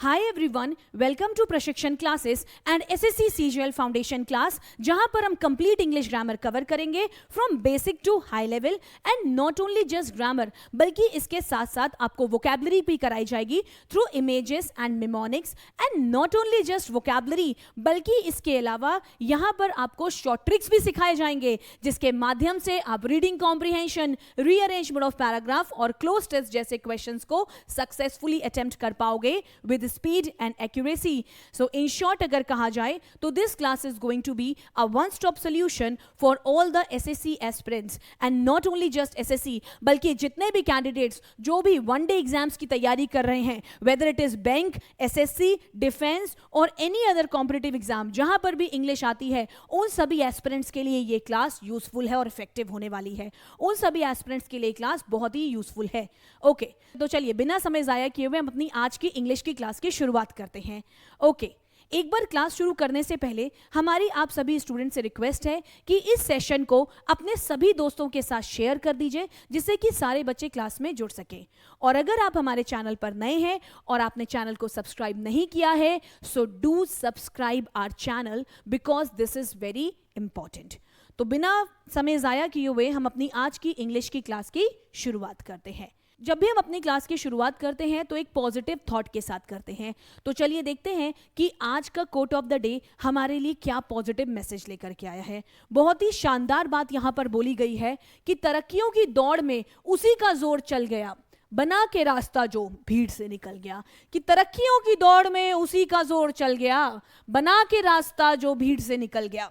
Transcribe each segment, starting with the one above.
Hi everyone, welcome to Prashikshan classes and SSC CGL foundation class, जहां पर हम complete English grammar cover करेंगे from basic to high level and not only just grammar, बल्कि इसके साथ साथ आपको वोकैबुलरी भी कराई जाएगी through images and mnemonics. And not only just vocabulary, बल्कि इसके अलावा यहां पर आपको शॉर्ट ट्रिक्स भी सिखाए जाएंगे, जिसके माध्यम से आप reading comprehension, rearrangement of paragraph और क्लोज टेस्ट जैसे क्वेश्चंस को सक्सेसफुली अटेम्प्ट कर पाओगे with speed and accuracy. So in short अगर कहा जाए तो this class is going to be a one stop solution for all the SSC aspirants and not only just SSC, बल्कि जितने भी कैंडिडेट्स जो भी वन डे एग्जाम्स की तैयारी कर रहे हैं, whether it is bank, SSC, defence और एनी अदर कॉम्पिटिटिव एग्जाम जहां पर भी इंग्लिश आती है, उन सभी एस्पिरेंट्स के लिए ये क्लास यूजफुल है और इफेक्टिव होने वाली है। उन सभी एस्पिरेंट्स के लिए क्लास बहुत ही यूजफुल है। ओके, तो चलिए बिना समय जाया किए हुए हम अपनी आज की इंग्लिश की क्लास की शुरुआत करते हैं। ओके, एक बार क्लास शुरू करने से पहले हमारी आप सभी स्टूडेंट से रिक्वेस्ट है कि इस सेशन को अपने सभी दोस्तों के साथ शेयर कर दीजिए, जिससे कि सारे बच्चे क्लास में जुड़ सकें। और अगर आप हमारे चैनल पर नए हैं और आपने चैनल को सब्सक्राइब नहीं किया है, so do subscribe our channel because this is very important. तो बिना समय जाया किए हुए हम अपनी आज की इंग्लिश की क्लास की शुरुआत करते हैं। जब भी हम अपनी क्लास की शुरुआत करते हैं तो एक पॉजिटिव थॉट के साथ करते हैं। तो चलिए देखते हैं कि आज का कोट ऑफ द डे हमारे लिए क्या पॉजिटिव मैसेज लेकर के आया है। बहुत ही शानदार बात यहाँ पर बोली गई है कि तरक्कियों की दौड़ में उसी का जोर चल गया, बना के रास्ता जो भीड़ से निकल गया। कि तरक्कियों की दौड़ में उसी का जोर चल गया, बना के रास्ता जो भीड़ से निकल गया।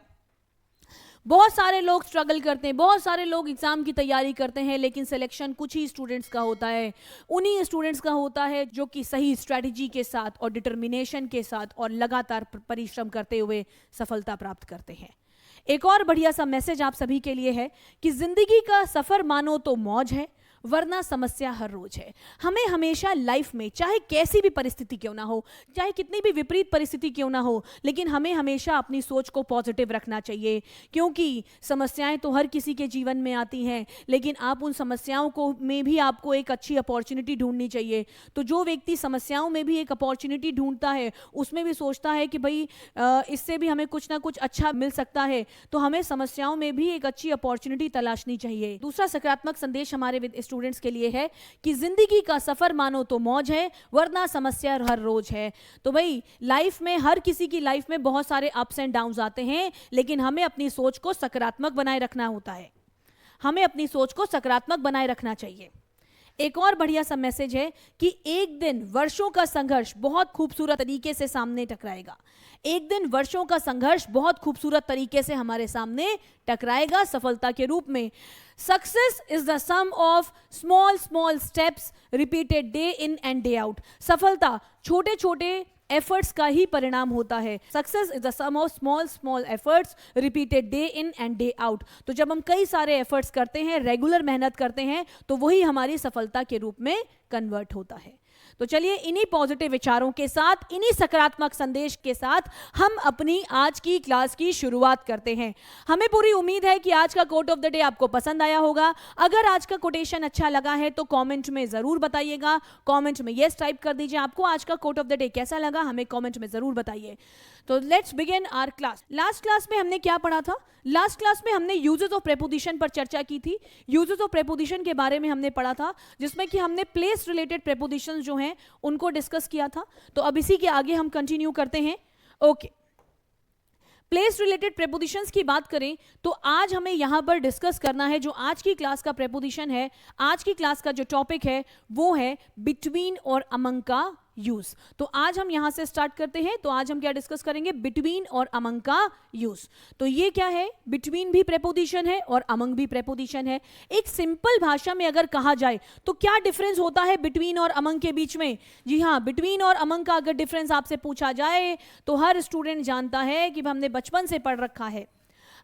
बहुत सारे लोग स्ट्रगल करते हैं, बहुत सारे लोग एग्जाम की तैयारी करते हैं, लेकिन सिलेक्शन कुछ ही स्टूडेंट्स का होता है। उन्हीं स्टूडेंट्स का होता है जो कि सही स्ट्रेटजी के साथ और डिटर्मिनेशन के साथ और लगातार परिश्रम करते हुए सफलता प्राप्त करते हैं। एक और बढ़िया सा मैसेज आप सभी के लिए है कि जिंदगी का सफर मानो तो मौज है, वरना समस्या हर रोज है। हमें हमेशा लाइफ में चाहे कैसी भी परिस्थिति क्यों ना हो, चाहे कितनी भी विपरीत परिस्थिति क्यों ना हो, लेकिन हमें हमेशा अपनी सोच को पॉजिटिव रखना चाहिए। क्योंकि समस्याएं तो हर किसी के जीवन में आती हैं, लेकिन आप उन समस्याओं को में भी आपको एक अच्छी अपॉर्चुनिटी ढूंढनी चाहिए। तो जो व्यक्ति समस्याओं में भी एक अपॉर्चुनिटी ढूंढता है, उसमें भी सोचता है कि भाई इससे भी हमें कुछ ना कुछ अच्छा मिल सकता है, तो हमें समस्याओं में भी एक अच्छी अपॉर्चुनिटी तलाशनी चाहिए। दूसरा सकारात्मक संदेश हमारे स्टूडेंट्स के लिए है कि जिंदगी का सफर मानो तो मौज है, वरना समस्या हर रोज है। तो भाई लाइफ में, हर किसी की लाइफ में बहुत सारे अप्स एंड डाउन्स आते हैं, लेकिन हमें अपनी सोच को सकारात्मक बनाए रखना होता है। हमें अपनी सोच को सकारात्मक बनाए रखना चाहिए। एक और बढ़िया सा मैसेज है कि एक दिन वर्षों का संघर्ष बहुत खूबसूरत तरीके से सामने टकराएगा। एक दिन वर्षों का संघर्ष बहुत खूबसूरत तरीके से हमारे सामने टकराएगा सफलता के रूप में। Success is the sum of small small steps repeated day in and day out. सफलता छोटे छोटे एफर्ट्स का ही परिणाम होता है। Success is the sum of small small efforts repeated day in and day out. तो जब हम कई सारे एफर्ट्स करते हैं, रेगुलर मेहनत करते हैं, तो वही हमारी सफलता के रूप में कन्वर्ट होता है। तो चलिए इन्हीं पॉजिटिव विचारों के साथ, इन्हीं सकारात्मक संदेश के साथ हम अपनी आज की क्लास की शुरुआत करते हैं। हमें पूरी उम्मीद है कि आज का कोट ऑफ द डे आपको पसंद आया होगा। अगर आज का कोटेशन अच्छा लगा है तो कमेंट में जरूर बताइएगा। कमेंट में यस टाइप कर दीजिए। आपको आज का कोट ऑफ द डे कैसा लगा हमें कमेंट में जरूर बताइए। तो let's begin our class. Last class में हमने क्या पढ़ा था? लास्ट क्लास में हमने यूजेस ऑफ प्रेपोजिशन पर चर्चा की थी। यूजेस ऑफ प्रेपोजिशन के बारे में हमने पढ़ा था, जिसमें कि हमने प्लेस रिलेटेड प्रेपोजिशंस जो हैं उनको डिस्कस किया था। तो अब इसी के आगे हम कंटिन्यू करते हैं। ओके, प्लेस रिलेटेड प्रेपोजिशंस की बात करें तो आज हमें यहां पर डिस्कस करना है, जो आज की क्लास का प्रेपोजिशन है, आज की क्लास का जो टॉपिक है वो है बिटवीन और अमंग का यूज। तो आज हम यहां से स्टार्ट करते हैं। तो आज हम क्या डिस्कस करेंगे? बिटवीन और अमंग का यूज। तो ये क्या है? बिटवीन भी प्रेपोजिशन है और अमंग भी प्रेपोजिशन है। एक सिंपल भाषा में अगर कहा जाए तो क्या डिफरेंस होता है बिटवीन और अमंग के बीच में? जी हाँ, बिटवीन और अमंग का अगर डिफरेंस आपसे पूछा जाए तो हर स्टूडेंट जानता है कि हमने बचपन से पढ़ रखा है।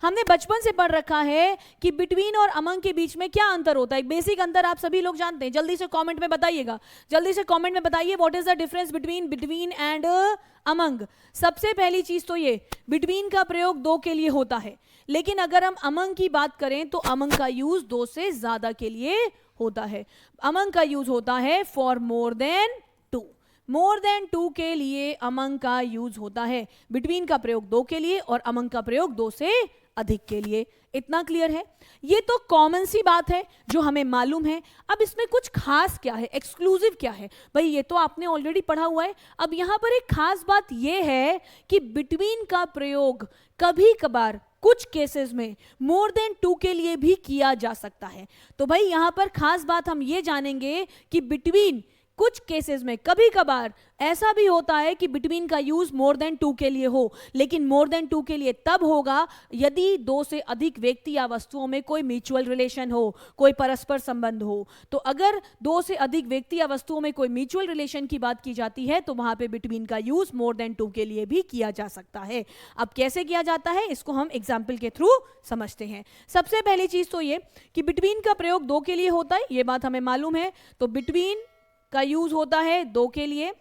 हमने बचपन से पढ़ रखा है कि बिटवीन और अमंग के बीच में क्या अंतर होता है। एक बेसिक अंतर आप सभी लोग जानते हैं। जल्दी से कमेंट में बताइएगा, जल्दी से कमेंट में बताइए what is the difference between and among. सबसे पहली चीज तो ये, बिटवीन का प्रयोग दो के लिए होता है, लेकिन अगर हम अमंग की बात करें तो अमंग का यूज दो से ज्यादा के लिए होता है। अमंग का यूज होता है for more than two. More than 2 के लिए अमंग का यूज होता है, बिटवीन का प्रयोग 2 के लिए और अमंग का प्रयोग 2 से अधिक के लिए। इतना क्लियर है? ये तो कॉमन सी बात है जो हमें मालूम है। अब इसमें कुछ खास क्या है, एक्सक्लूसिव क्या है? भाई ये तो आपने ऑलरेडी पढ़ा हुआ है। अब यहां पर एक खास बात ये है कि बिटवीन का प्रयोग कभी कभार कुछ केसेस में मोर देन 2 के लिए भी किया जा सकता है। तो भाई यहां पर खास बात हम ये जानेंगे कि बिटवीन कुछ केसेस में कभी कभार ऐसा भी होता है कि बिटवीन का यूज मोर देन 2 के लिए हो, लेकिन मोर देन 2 के लिए तब होगा यदि 2 से अधिक व्यक्ति या वस्तुओं में कोई म्यूचुअल रिलेशन हो, कोई परस्पर संबंध हो। तो अगर 2 से अधिक व्यक्ति या वस्तुओं में कोई म्यूचुअल रिलेशन की बात की जाती है तो वहां पे बिटवीन का यूज मोर देन 2 के लिए भी किया जा सकता है। अब कैसे किया जाता है इसको हम एग्जाम्पल के थ्रू समझते हैं। सबसे पहली चीज तो ये कि बिटवीन का प्रयोग 2 के लिए होता है, ये बात हमें मालूम है। तो बिटवीन का यूज होता है 2 के लिए।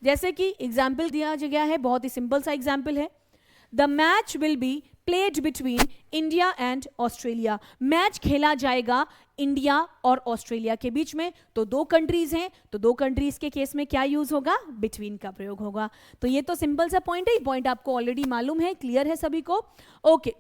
जैसे कि एग्जाम्पल दिया गया है, बहुत ही सिंपल सा एग्जाम्पल है, the match will be played between India and Australia. Match खेला जाएगा इंडिया और ऑस्ट्रेलिया के बीच में। तो 2 कंट्रीज हैं, तो 2 कंट्रीज के केस में क्या यूज होगा? बिटवीन का प्रयोग होगा। तो ये तो सिंपल सा पॉइंट है, पॉइंट आपको ऑलरेडी मालूम है, क्लियर है सभी को? ओके,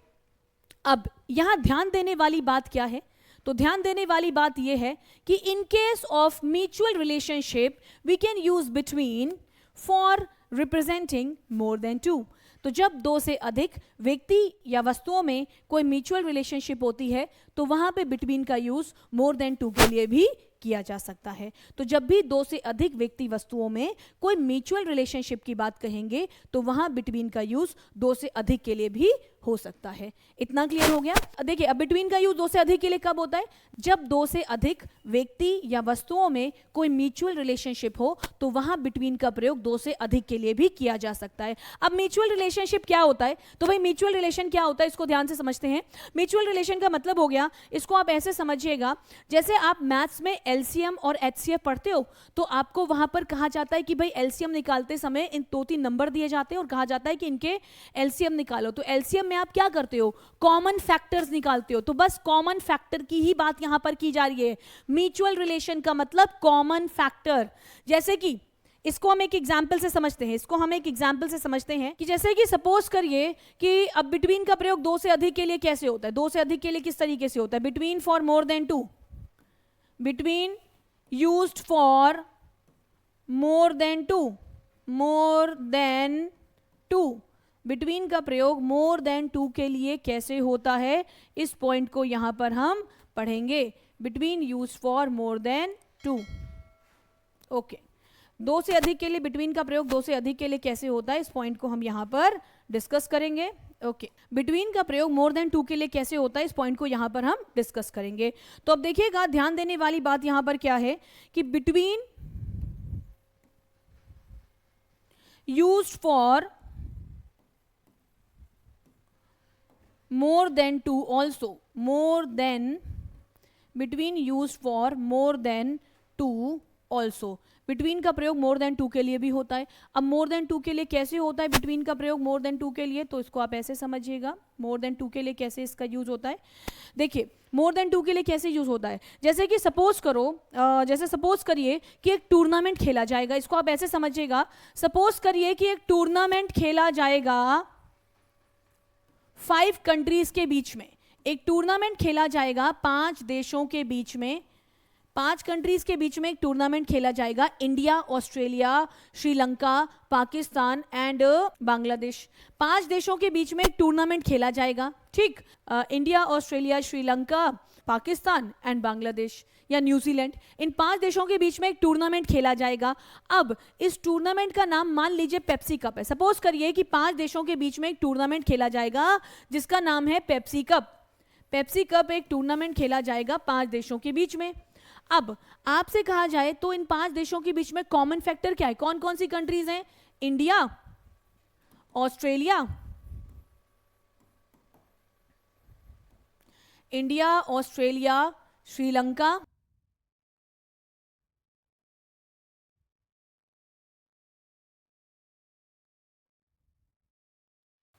अब यहां ध्यान देने वाली बात क्या है? तो ध्यान देने वाली बात यह है कि in case of mutual relationship we can use between for representing more than 2। तो जब 2 से अधिक व्यक्ति या वस्तुओं में कोई म्यूचुअल रिलेशनशिप होती है तो वहां पे बिटवीन का यूज मोर देन 2 के लिए भी किया जा सकता है। तो जब भी 2 से अधिक व्यक्ति वस्तुओं में कोई म्यूचुअल रिलेशनशिप की बात कहेंगे तो वहां बिटवीन का यूज 2 से अधिक के लिए भी हो सकता है। इतना क्लियर हो गया? देखिए, अब बिटवीन का यूज 2 से अधिक के लिए कब होता है? जब 2 से अधिक व्यक्ति या वस्तुओं में कोई म्यूचुअल रिलेशनशिप हो तो वहां बिटवीन का प्रयोग 2 से अधिक के लिए भी किया जा सकता है। अब म्यूचुअल रिलेशनशिप क्या होता है? तो भाई म्यूचुअल रिलेशन क्या होता है इसको ध्यान से समझते हैं। म्यूचुअल रिलेशन का मतलब हो गया, इसको आप ऐसे समझिएगा, जैसे आप मैथ्स में एलसीएम और एचसीएफ पढ़ते हो तो आपको वहां पर कहा जाता है कि भाई एलसीएम निकालते समय इन 2-3 नंबर दिए जाते हैं और कहा जाता है कि इनके एलसीएम निकालो। तो एलसीएम आप क्या करते हो? कॉमन फैक्टर्स निकालते हो। तो बस कॉमन फैक्टर की ही बात यहां पर की जा रही है। म्यूचुअल रिलेशन का मतलब कॉमन फैक्टर। जैसे कि इसको हम एक एग्जाम्पल से समझते हैं कि जैसे कि सपोज करिए कि अब बिटवीन का प्रयोग 2 से अधिक के लिए कैसे होता है? 2 से अधिक के लिए किस तरीके से होता है? Between for more than 2, between used for more than 2, between का प्रयोग मोर देन 2 के लिए कैसे होता है इस पॉइंट को यहां पर हम पढ़ेंगे। Between use for more than 2। Okay, 2 से अधिक के लिए बिटवीन का प्रयोग 2 से अधिक के लिए कैसे होता है इस पॉइंट को हम यहां पर डिस्कस करेंगे। ओके, बिटवीन का प्रयोग मोर देन 2 के लिए कैसे होता है इस पॉइंट को यहां पर हम डिस्कस करेंगे। तो अब देखिएगा, ध्यान देने वाली बात यहां पर क्या है कि between used for more than 2 also, between used for more than 2 also, between का प्रयोग मोर देन 2 के लिए भी होता है। अब मोर देन 2 के लिए कैसे होता है बिटवीन का प्रयोग मोर देन 2 के लिए? तो इसको आप ऐसे समझिएगा, मोर देन 2 के लिए कैसे इसका यूज होता है। देखिए, मोर देन 2 के लिए कैसे यूज होता है? जैसे कि सपोज करिए कि एक टूर्नामेंट खेला जाएगा। इसको आप ऐसे समझिएगा, सपोज करिए कि एक टूर्नामेंट खेला जाएगा 5 कंट्रीज के बीच में। एक टूर्नामेंट खेला जाएगा 5 देशों के बीच में, 5 कंट्रीज के बीच में एक टूर्नामेंट खेला जाएगा। India, Australia, Sri Lanka, Pakistan and Bangladesh, 5 देशों के बीच में एक टूर्नामेंट खेला जाएगा। ठीक, India, Australia, Sri Lanka, Pakistan and Bangladesh या न्यूजीलैंड, इन 5 देशों के बीच में एक टूर्नामेंट खेला जाएगा। अब इस टूर्नामेंट का नाम मान लीजिए पेप्सी कप है। सपोज करिए कि 5 देशों के बीच में एक टूर्नामेंट खेला जाएगा जिसका नाम है पेप्सी कप। पेप्सी कप एक टूर्नामेंट खेला जाएगा 5 देशों के बीच में। अब आपसे कहा जाए तो इन 5 देशों के बीच में कॉमन फैक्टर क्या है? कौन कौन सी कंट्रीज हैं? India, Australia, Sri Lanka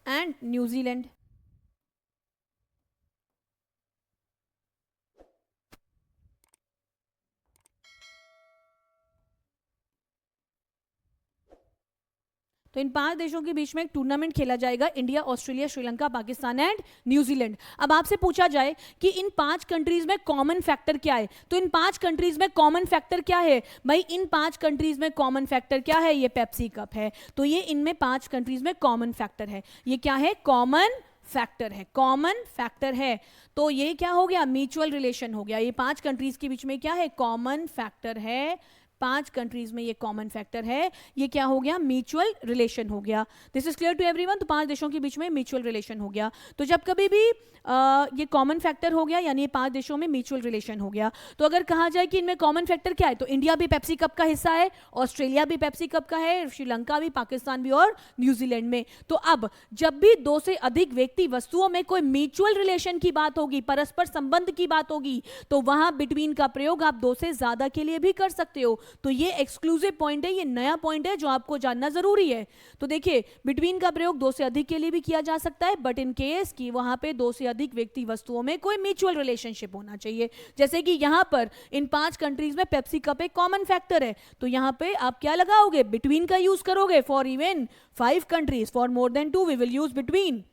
and New Zealand. तो इन 5 देशों के बीच में एक टूर्नामेंट खेला जाएगा, India, Australia, Sri Lanka, Pakistan and New Zealand. अब आपसे पूछा जाए कि इन 5 कंट्रीज में कॉमन फैक्टर क्या है, तो इन 5 कंट्रीज में कॉमन फैक्टर क्या है भाई? इन 5 कंट्रीज में कॉमन फैक्टर क्या है? ये पेप्सी कप है। तो ये इनमें 5 कंट्रीज में कॉमन फैक्टर है। ये क्या है? कॉमन फैक्टर है, कॉमन फैक्टर है। तो ये क्या हो गया? म्यूचुअल रिलेशन हो गया। ये 5 कंट्रीज के बीच में क्या है? कॉमन फैक्टर है। 5 कंट्रीज में ये कॉमन फैक्टर है। ये क्या हो गया? म्यूचुअल रिलेशन हो गया। This is clear to everyone. तो 5 देशों के बीच में म्यूचुअल रिलेशन हो गया। तो जब कभी भी ये कॉमन फैक्टर हो गया, यानी 5 देशों में म्यूचुअल रिलेशन हो गया। तो अगर कहा जाए कि इनमें कॉमन फैक्टर क्या है, तो इंडिया भी पेप्सी कप का हिस्सा है, ऑस्ट्रेलिया भी पेप्सी कप का है, श्रीलंका भी, पाकिस्तान भी और न्यूजीलैंड में। तो अब जब भी 2 से अधिक व्यक्ति वस्तुओं में कोई म्यूचुअल रिलेशन की बात होगी, परस्पर संबंध की बात होगी, तो वहां बिटवीन का प्रयोग आप 2 से ज्यादा के लिए भी कर सकते हो। तो ये एक्सक्लूसिव पॉइंट है, ये नया पॉइंट है जो आपको जानना जरूरी है। तो देखिए, बिटवीन का प्रयोग 2 से अधिक के लिए भी किया जा सकता है, बट इन केस कि वहां पे 2 से अधिक व्यक्ति वस्तुओं में कोई म्यूचुअल रिलेशनशिप होना चाहिए। जैसे कि यहां पर इन 5 कंट्रीज में पेप्सी कप एक कॉमन फैक्टर है, तो यहां पे आप क्या लगाओगे? बिटवीन का यूज करोगे। For even 5 countries, for more than 2 we will use between.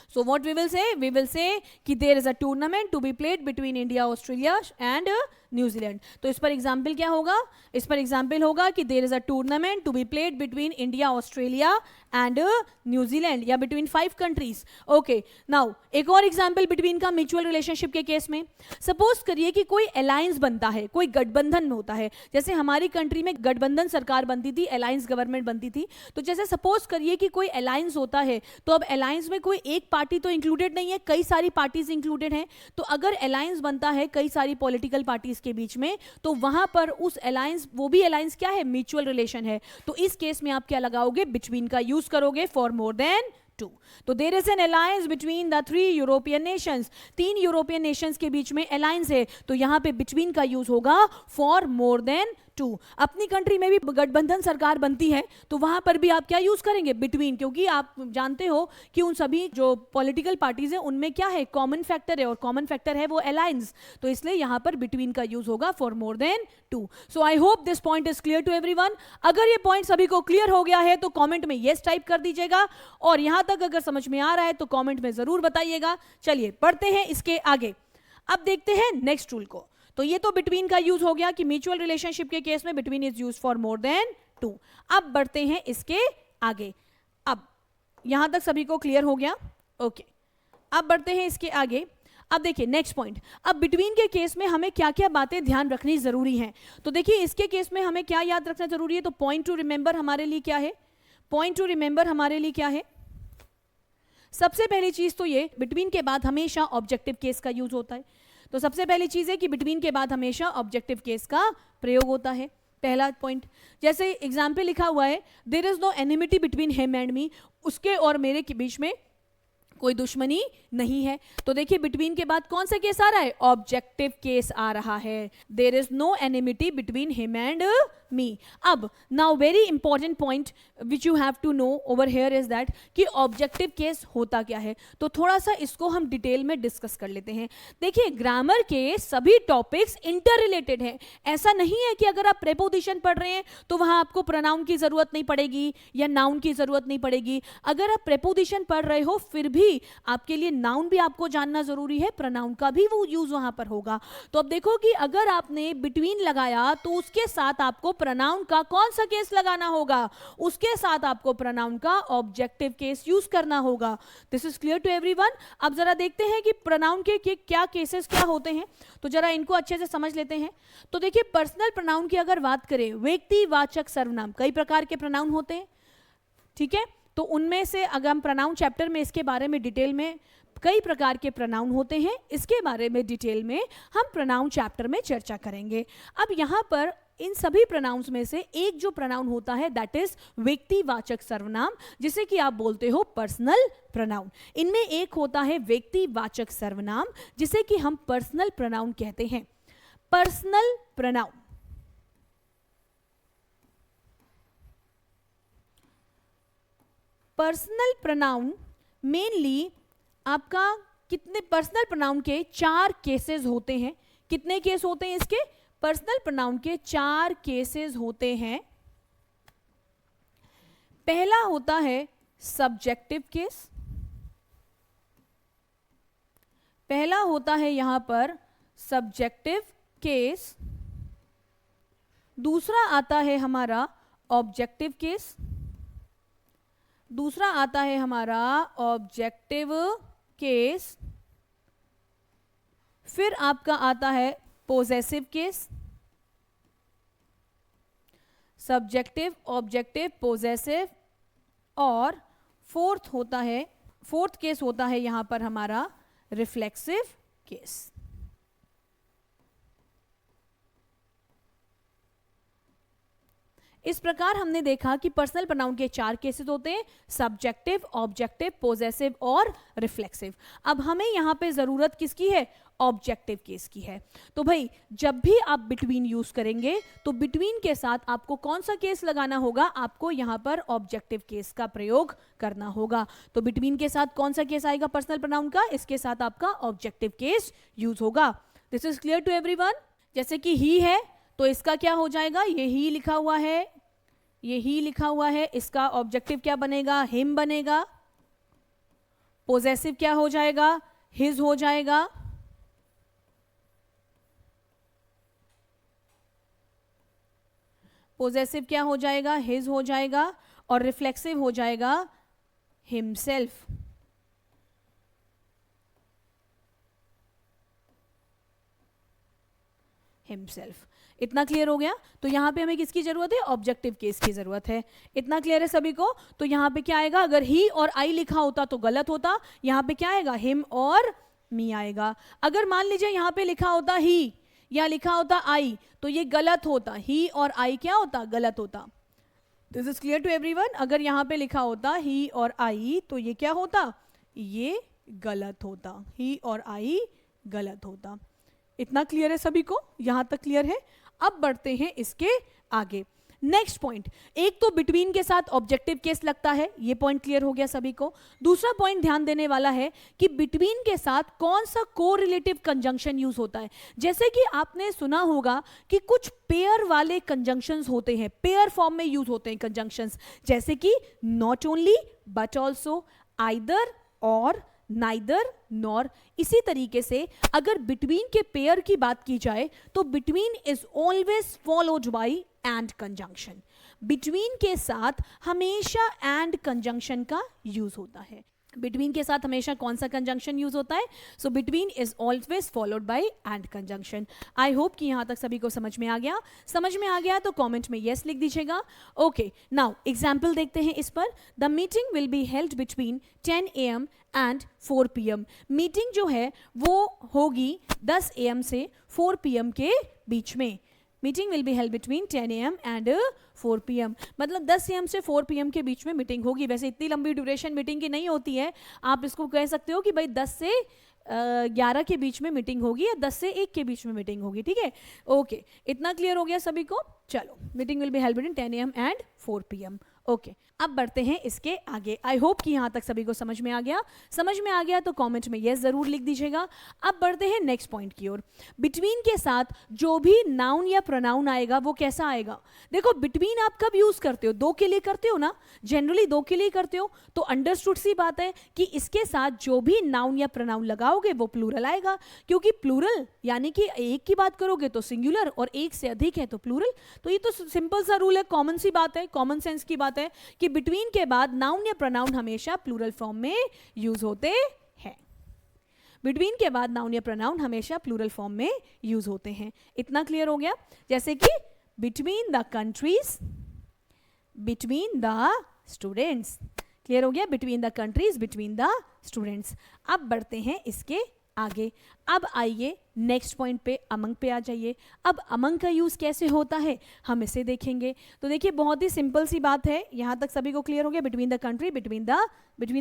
So what we will say? We will say कि there is a tournament to be played between India, Australia and New Zealand. तो इस पर example क्या होगा? इस पर example होगा कि there is a tournament to be played between India, Australia and New Zealand, या बिटवीन 5 कंट्रीज। ओके, नाउ एक और एग्जाम्पल बिटवीन का म्यूचुअल रिलेशनशिप के केस में। सपोज करिए कि कोई अलायंस बनता है, कोई गठबंधन होता है। जैसे हमारी कंट्री में गठबंधन सरकार बनती थी, अलायंस गवर्नमेंट बनती थी। तो जैसे सपोज करिए कि कोई अलायंस होता है, तो अब अलायंस में कोई एक पार्टी तो इंक्लूडेड नहीं है, कई सारी पार्टीज इंक्लूडेड हैं। तो अगर अलायंस बनता है कई सारी पॉलिटिकल पार्टीज के बीच में, तो वहां पर उस अलायंस, वो भी अलायंस क्या है? म्यूचुअल रिलेशन है। तो इस केस में आप क्या लगाओगे? बिटवीन का यूज करोगे फॉर मोर देन 2। तो there is an alliance between the 3 European nations. 3 European nations के बीच में अलायंस है, तो यहां पे बिटवीन का यूज होगा फॉर मोर देन 2। अपनी कंट्री में भी गठबंधन सरकार बनती है, तो वहां पर भी आप क्या यूज करेंगे? बिटवीन, क्योंकि आप जानते हो कि उन सभी जो पॉलिटिकल पार्टीज है उनमें क्या है? कॉमन फैक्टर है, और कॉमन फैक्टर है वो अलायंस। तो इसलिए यहां पर बिटवीन का यूज होगा for more than 2। So I hope this point is clear to everyone. अगर ये पॉइंट सभी को क्लियर हो गया है तो कॉमेंट में यस टाइप कर दीजिएगा, और यहां तक अगर समझ में आ रहा है तो कॉमेंट में जरूर बताइएगा। चलिए बढ़ते हैं इसके आगे। अब देखते हैं नेक्स्ट रूल को। तो ये तो बिटवीन का यूज हो गया कि म्यूचुअल रिलेशनशिप के केस में between is use for more than 2। अब बढ़ते हैं इसके आगे। अब यहां तक सभी को क्लियर हो गया? ओके, अब बढ़ते हैं इसके आगे। अब देखिए नेक्स्ट पॉइंट। अब बिटवीन के केस में हमें क्या क्या बातें ध्यान रखनी जरूरी है? तो देखिए इसके केस में हमें क्या याद रखना जरूरी है? तो पॉइंट टू रिमेंबर हमारे लिए क्या है? पॉइंट टू रिमेंबर हमारे लिए क्या है? सबसे पहली चीज तो ये, बिटवीन के बाद हमेशा ऑब्जेक्टिव केस का यूज होता है। तो सबसे पहली चीज है कि बिटवीन के बाद हमेशा ऑब्जेक्टिव केस का प्रयोग होता है। पहला पॉइंट, जैसे एग्जाम्पल लिखा हुआ है, there is no enmity between him and me, उसके और मेरे के बीच में कोई दुश्मनी नहीं है। तो देखिए बिटवीन के बाद कौन सा केस आ रहा है? ऑब्जेक्टिव केस आ रहा है। There is no enmity between him and me. अब now very important point which you have to know over here is that कि ऑब्जेक्टिव केस होता क्या है। तो थोड़ा सा इसको हम डिटेल में डिस्कस कर लेते हैं। देखिए ग्रामर के सभी टॉपिक्स इंटर रिलेटेड हैं। ऐसा नहीं है कि अगर आप प्रेपोजिशन पढ़ रहे हैं तो वहां आपको प्रोनाउन की जरूरत नहीं पड़ेगी या नाउन की जरूरत नहीं पड़ेगी। अगर आप प्रेपोजिशन पढ़ रहे हो फिर भी आपके लिए नाउन भी आपको जानना जरूरी है, प्रोनाउन का भी वो यूज वहां पर होगा। तो अब देखो कि अगर आपने बिटवीन लगाया तो उसके साथ आपको प्रोनाउन का कौन सा केस लगाना होगा? उसके साथ आपको प्रोनाउन का ऑब्जेक्टिव केस यूज करना होगा। This is clear to everyone. अब जरा देखते हैं कि प्रोनाउन के क्या केसेस क्या होते हैं, तो जरा इनको अच्छे से समझ लेते हैं। तो देखिए पर्सनल प्रोनाउन की अगर बात करें, व्यक्तिवाचक सर्वनाम, कई प्रकार के प्रोनाउन होते हैं, ठीक है। तो उनमें से अगर हम प्रोनाउन चैप्टर में इसके बारे में डिटेल में, कई प्रकार के प्रोनाउन होते हैं, इसके बारे में डिटेल में हम प्रोनाउन चैप्टर में चर्चा करेंगे। अब यहाँ पर इन सभी प्रोनाउंस में से एक जो प्रोनाउन होता है दैट इज व्यक्तिवाचक सर्वनाम, जिसे कि आप बोलते हो पर्सनल प्रोनाउन। इनमें एक होता है व्यक्तिवाचक सर्वनाम जिसे कि हम पर्सनल प्रोनाउन कहते हैं। Personal pronoun, personal pronoun mainly आपका कितने, पर्सनल प्रोनाउन के 4 केसेस होते हैं। कितने केस होते हैं इसके? पर्सनल प्रोनाउन के 4 केसेस होते हैं। पहला होता है सब्जेक्टिव केस, पहला होता है यहां पर सब्जेक्टिव केस, दूसरा आता है हमारा ऑब्जेक्टिव केस, दूसरा आता है हमारा ऑब्जेक्टिव केस, फिर आपका आता है possessive case, subjective, objective, possessive, और फोर्थ केस होता है यहां पर हमारा रिफ्लेक्सिव केस। इस प्रकार हमने देखा कि पर्सनल प्रोनाउन के 4 केसेस होते हैं, सब्जेक्टिव, ऑब्जेक्टिव, पोजेसिव और रिफ्लेक्सिव। अब हमें यहां पे जरूरत किसकी है? ऑब्जेक्टिव केस की है। तो भाई जब भी आप बिटवीन यूज करेंगे तो बिटवीन के साथ आपको कौन सा केस लगाना होगा? आपको यहां पर ऑब्जेक्टिव केस का प्रयोग करना होगा। तो बिटवीन के साथ कौन सा केस आएगा पर्सनल प्रोनाउन का? इसके साथ आपका ऑब्जेक्टिव केस यूज होगा। This is clear to everyone? जैसे कि ही है तो इसका क्या हो जाएगा? ये ही लिखा हुआ है, ये ही लिखा हुआ है, इसका ऑब्जेक्टिव क्या बनेगा? हिम बनेगा। पोजेसिव क्या हो जाएगा? हिज हो जाएगा। पोजेसिव क्या हो जाएगा? हिज हो जाएगा। और रिफ्लेक्सिव हो जाएगा हिमसेल्फ। हिमसेल्फ। इतना क्लियर हो गया? तो यहां पे हमें किसकी जरूरत है? ऑब्जेक्टिव केस की जरूरत है। इतना क्लियर है सभी को? तो यहां पे क्या आएगा? अगर ही और आई लिखा होता तो गलत होता, यहां पे क्या आएगा? हिम और मी आएगा। अगर मान लीजिए यहां पे लिखा होता ही या लिखा होता आई तो ये गलत होता, ही और आई क्या होता? गलत होता। This is clear to everyone? अगर यहां पे लिखा होता ही और आई तो ये क्या होता? ये गलत होता, ही और आई गलत होता। इतना क्लियर है सभी को? यहां तक क्लियर है? अब बढ़ते हैं इसके आगे। नेक्स्ट पॉइंट, एक तो बिटवीन के साथ ऑब्जेक्टिव केस लगता है, ये पॉइंट क्लियर हो गया सभी को। दूसरा पॉइंट ध्यान देने वाला है कि बिटवीन के साथ कौन सा कोरिलेटिव कंजंक्शन यूज होता है। जैसे कि आपने सुना होगा कि कुछ पेयर वाले कंजंक्शंस होते हैं, पेयर फॉर्म में यूज होते हैं कंजंक्शंस, जैसे कि not only but also, either और, नाइदर नॉर। इसी तरीके से अगर बिटवीन के पेयर की बात की जाए तो between is always followed by and conjunction. Between के साथ हमेशा एंड कंजंक्शन का यूज होता है। बिटवीन के साथ हमेशा कौन सा कंजंक्शन यूज होता है? So between is always followed by and conjunction. I hope कि यहां तक सभी को समझ में आ गया। समझ में आ गया तो कमेंट में यस लिख दीजिएगा। ओके, नाउ एग्जांपल देखते हैं इस पर। The meeting will be held between 10 AM and 4 PM। Meeting जो है वो होगी 10 AM से 4 PM के बीच में। Meeting will be held between 10 AM and 4 PM। मतलब 10 AM से 4 PM के बीच में मीटिंग होगी। वैसे इतनी लंबी ड्यूरेशन मीटिंग की नहीं होती है, आप इसको कह सकते हो कि भाई 10 से 11 के बीच में मीटिंग होगी या 10 से 1 के बीच में मीटिंग होगी। ठीक है, ओके, इतना क्लियर हो गया सभी को? चलो, meeting will be held between 10 AM and 4 PM। Okay, अब बढ़ते हैं इसके आगे। आई होप कि यहां तक सभी को समझ में आ गया। समझ में आ गया तो कमेंट में यस जरूर लिख दीजिएगा। अब बढ़ते हैं नेक्स्ट पॉइंट की ओर। बिटवीन के साथ जो भी नाउन या प्रोनाउन आएगा वो कैसा आएगा? देखो, बिटवीन आप कब यूज करते हो? 2 के लिए करते हो ना, जनरली 2 के लिए करते हो। तो अंडरस्टूड सी बात है कि इसके साथ जो भी नाउन या प्रोनाउन लगाओगे वो प्लूरल आएगा, क्योंकि प्लूरल यानी कि एक की बात करोगे तो सिंगुलर और एक से अधिक है तो प्लूरल। तो ये तो सिंपल सा रूल है, कॉमन सी बात है, कॉमन सेंस की बात है कि बिटवीन के बाद नाउन या प्रोनाउन हमेशा प्लूरल फॉर्म में यूज होते हैं। बिटवीन के बाद नाउन या प्रोनाउन हमेशा प्लूरल फॉर्म में यूज होते हैं। इतना क्लियर हो गया? जैसे कि between the countries, between the students. Clear हो गया? Between the countries, between the students. अब बढ़ते हैं इसके आगे। अब आइए नेक्स्ट पॉइंट पे, अमंग पे आ जाइए। अब अमंग का यूज कैसे होता है हम इसे देखेंगे। तो देखिए, बहुत ही सिंपल सी बात है। यहां तक सभी को क्लियर हो गया? Between the country, between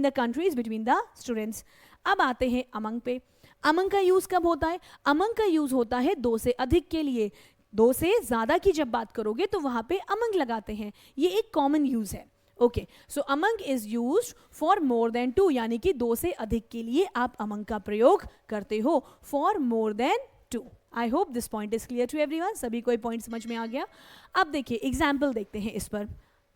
the countries, between the students. अब आते हैं अमंग पे। अमंग का यूज कब होता है? अमंग का यूज होता है 2 से अधिक के लिए। 2 से ज्यादा की जब बात करोगे तो वहां पे अमंग लगाते हैं। ये एक कॉमन यूज है। Okay, so among is used for more than 2, यानी कि 2 से अधिक के लिए आप अमंग का प्रयोग करते हो, for more than 2। I hope this point is clear to everyone. सभी को ये पॉइंट समझ में आ गया। अब देखिए एग्जाम्पल देखते हैं इस पर।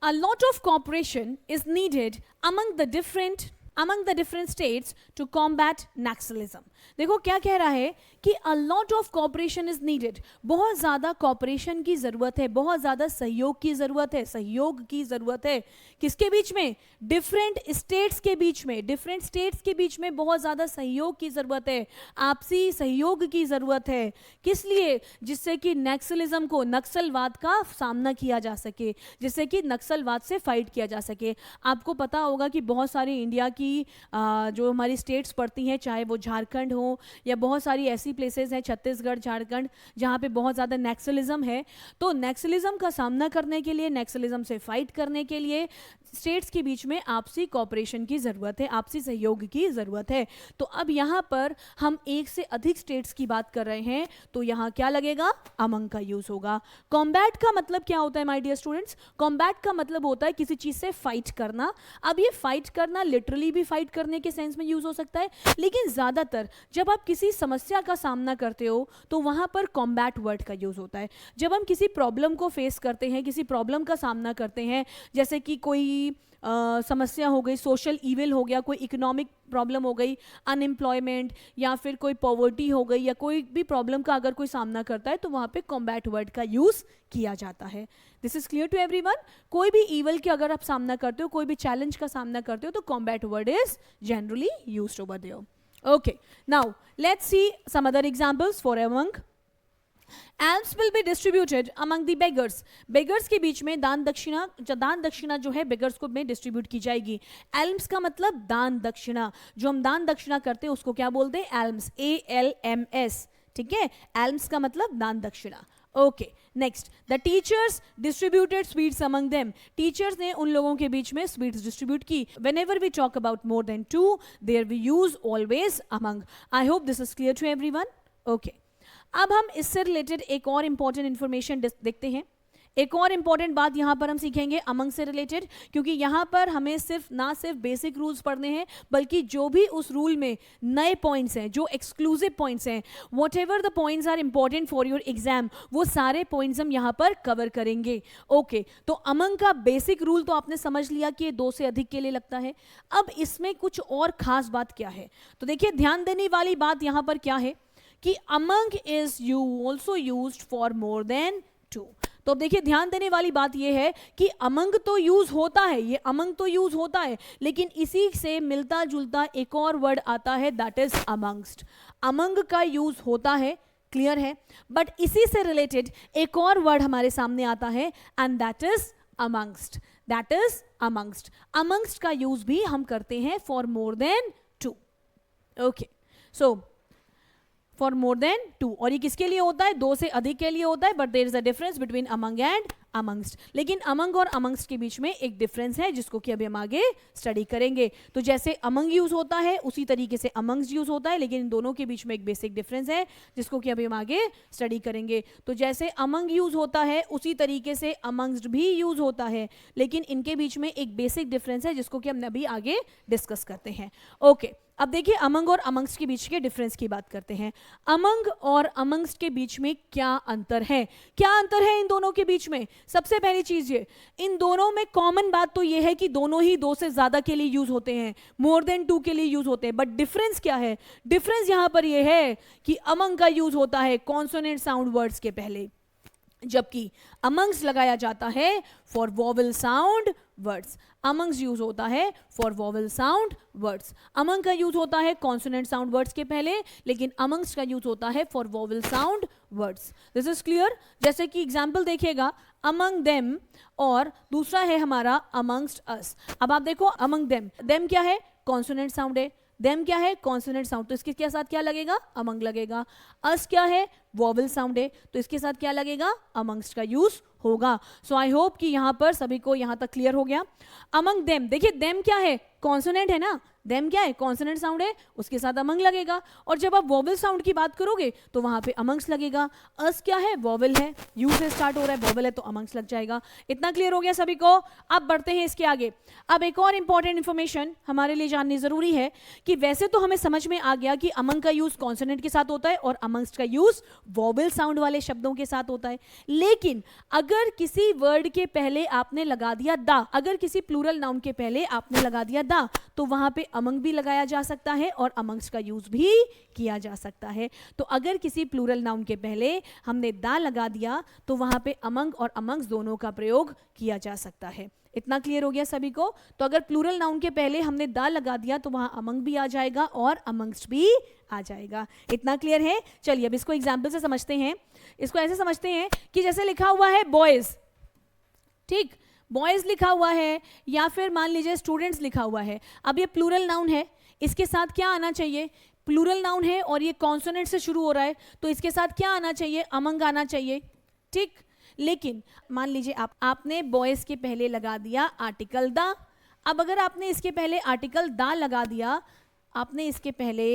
a lot of cooperation is needed among the different states to combat Naxalism. देखो क्या कह रहा है कि a lot of cooperation is needed, बहुत ज़्यादा cooperation की ज़रूरत है, बहुत ज़्यादा सहयोग की ज़रूरत है, सहयोग की ज़रूरत है किसके बीच में? different states के बीच में, different states के बीच में बहुत ज़्यादा सहयोग की ज़रूरत है, आपसी सहयोग की ज़रूरत है. किस लिए? जिससे कि नक्सलिज्म को, नक्सलवाद का सामना किया जा सके, जिससे कि नक्सलवाद से फाइट किया जा सके. आपको पता होगा कि बहुत सारी इंडिया की जो हमारी स्टेट्स पड़ती हैं, चाहे वो झारखंड हो या बहुत सारी ऐसी प्लेसेस हैं, छत्तीसगढ़, झारखंड, जहाँ पे बहुत ज़्यादा नक्सलिज्म है. तो नक्सलिज्म का सामना करने के लिए, नक्सलिज्म से फाइट करने के लिए स्टेट्स के बीच में आपसी कोऑपरेशन की ज़रूरत है, आपसी सहयोग की ज़रूरत है. तो अब यहाँ पर हम एक से अधिक स्टेट्स की बात कर रहे हैं, तो यहाँ क्या लगेगा? अमंग का यूज़ होगा. कॉम्बैट का मतलब क्या होता है माय डियर स्टूडेंट्स? कॉम्बैट का मतलब होता है किसी चीज़ से फाइट करना. अब ये फाइट करना लिटरली भी फाइट करने के सेंस में यूज़ हो सकता है, लेकिन ज़्यादातर जब आप किसी समस्या का सामना करते हो तो वहाँ पर कॉम्बैट वर्ड का यूज़ होता है. जब हम किसी प्रॉब्लम को फेस करते हैं, किसी प्रॉब्लम का सामना करते हैं, जैसे कि कोई समस्या हो गई, सोशल इविल हो गया, कोई इकोनॉमिक प्रॉब्लम हो गई, अनएम्प्लॉयमेंट, या फिर कोई पॉवर्टी हो गई, या कोई भी प्रॉब्लम का अगर कोई सामना करता है तो वहाँ पे कॉम्बैट वर्ड का यूज़ किया जाता है. This is clear to everyone? कोई भी इवल के अगर आप सामना करते हो, कोई भी चैलेंज का सामना करते हो, तो combat word is generally used over there. Okay, now let's see some other examples for among. Alms will be distributed among the beggars. Beggars के बीच में दान दक्षिणा जो है beggars को में डिस्ट्रीब्यूट की जाएगी. Alms का मतलब दान दक्षिणा. जो हम दान दक्षिणा करते हैं उसको क्या बोलते हैं? Alms, ALMS. ठीक है? Alms का मतलब दान दक्षिणा. Okay, next, the teachers distributed sweets among them. Teachers ने उन लोगों के बीच में sweets distribute की. Whenever we talk about more than two, there we use always among. I hope this is clear to everyone. Okay. अब हम इससे रिलेटेड एक और इम्पॉर्टेंट इंफॉर्मेशन देखते हैं. एक और इम्पॉर्टेंट बात यहाँ पर हम सीखेंगे अमंग से रिलेटेड, क्योंकि यहाँ पर हमें ना सिर्फ बेसिक रूल्स पढ़ने हैं, बल्कि जो भी उस रूल में नए पॉइंट्स हैं, जो एक्सक्लूसिव पॉइंट्स हैं, whatever the points are important for your exam, वो सारे पॉइंट्स हम यहाँ पर कवर करेंगे. ओके, तो अमंग का बेसिक रूल तो आपने समझ लिया कि ये 2 से अधिक के लिए लगता है. अब इसमें कुछ और खास बात क्या है? तो देखिए, ध्यान देने वाली बात यहाँ पर क्या है कि among is also used for more than 2. तो अब देखिए, ध्यान देने वाली बात यह है कि अमंग तो यूज होता है, ये अमंग तो यूज होता है, लेकिन इसी से मिलता जुलता एक और वर्ड आता है, दैट इज अमंगस्ट. अमंग का यूज होता है, क्लियर है, बट इसी से रिलेटेड एक और वर्ड हमारे सामने आता है, and that is amongst. That is amongst. Amongst का यूज भी हम करते हैं for more than 2. Okay, so for more than 2, और ये किसके लिए होता है? 2 से अधिक के लिए होता है, but there is a difference between among and amongst. लेकिन अमंग और अमंगस्ट के बीच में एक डिफरेंस है, जिसको कि अभी हम आगे स्टडी करेंगे. तो जैसे अमंग यूज होता है उसी तरीके से अमंगस्ट यूज होता है, लेकिन इन दोनों के बीच में एक बेसिक डिफरेंस है, जिसको कि अभी हम आगे स्टडी करेंगे. तो जैसे अमंग यूज होता है उसी तरीके से अमंगस्ट भी यूज होता है, लेकिन इनके बीच में एक बेसिक डिफरेंस है, जिसको कि हम अभी आगे डिस्कस करते हैं. ओके, अब देखिए, अमंग और अमंगस्ट के बीच के डिफरेंस की बात करते हैं. अमंग और अमंगस्ट के बीच में क्या अंतर है? क्या अंतर है इन दोनों के बीच में? सबसे पहली चीज ये, इन दोनों में कॉमन बात तो ये है कि दोनों ही 2 से ज्यादा के लिए यूज होते हैं, मोर देन 2 के लिए यूज होते हैं. बट डिफरेंस क्या है? डिफरेंस यहां पर ये है कि अमंग का यूज होता है कॉन्सोनेंट साउंड वर्ड्स के पहले, जबकि अमंग्स लगाया जाता है for vowel sound words. Amongst use होता है for vowel sound words. Among का यूज होता है कॉन्सोनेंट साउंड वर्ड्स के पहले, लेकिन अमंग्स का यूज होता है for vowel sound words. This is clear? जैसे कि एग्जाम्पल देखिएगा, अमंग देम, और दूसरा है हमारा अमंगस्ट अस. अब आप देखो, अमंग देम, देम क्या है? कॉन्सोनेंट साउंड है. देम क्या है? कॉन्सोनेंट साउंड, तो इसके साथ क्या लगेगा? अमंग लगेगा. अस क्या है? वॉवल साउंड है, तो इसके साथ क्या लगेगा? अमंगस्ट का यूज होगा. सो आई होप कि यहां पर सभी को यहां तक क्लियर हो गया. अमंग देम, देखिए देम क्या है? कॉन्सोनेंट है ना, देम क्या है? कॉन्सोनेंट साउंड है, उसके साथ अमंग लगेगा. और जब आप वॉवल साउंड की बात करोगे तो वहां पे अमंग्स लगेगा. अस क्या है? वॉवल है, यू से स्टार्ट हो रहा है, वॉवल है, तो अमंग्स लग जाएगा. इतना क्लियर हो गया सभी को? अब बढ़ते हैं इसके आगे. अब एक और इंपॉर्टेंट इंफॉर्मेशन हमारे लिए जाननी जरूरी है कि वैसे तो हमें समझ में आ गया कि अमंग का यूज कॉन्सोनेंट के साथ होता है और अमंग्स का यूज वॉवल साउंड वाले शब्दों के साथ होता है, लेकिन अगर किसी वर्ड के पहले आपने लगा दिया दा, अगर किसी प्लूरल नाउन के पहले आपने लगा दिया दा, तो वहां पे अमंग भी लगाया जा सकता है और अमंग्स का यूज भी किया जा सकता है। तो अगर किसी प्लूरल नाउन के पहले हमने दा लगा दिया तो वहां पे अमंग और अमंग्स दोनों का प्रयोग किया जा सकता है। इतना क्लियर हो गया सभी को? तो अगर प्लूरल नाउन के पहले हमने दा लगा दिया तो वहां अमंग भी आ जाएगा और अमंग्स भी आ जाएगा। इतना क्लियर है? चलिए अब इसको एग्जाम्पल से समझते हैं। इसको ऐसे समझते हैं कि जैसे लिखा हुआ है बॉयज, ठीक, बॉयज लिखा हुआ है या फिर मान लीजिए स्टूडेंट्स लिखा हुआ है। अब ये प्लूरल नाउन है, इसके साथ क्या आना चाहिए? प्लूरल नाउन है और ये कॉन्सोनेंट से शुरू हो रहा है, तो इसके साथ क्या आना चाहिए? अमंग आना चाहिए, ठीक। लेकिन मान लीजिए आपने बॉयज के पहले लगा दिया आर्टिकल दा। अब अगर आपने इसके पहले आर्टिकल दा लगा दिया, आपने इसके पहले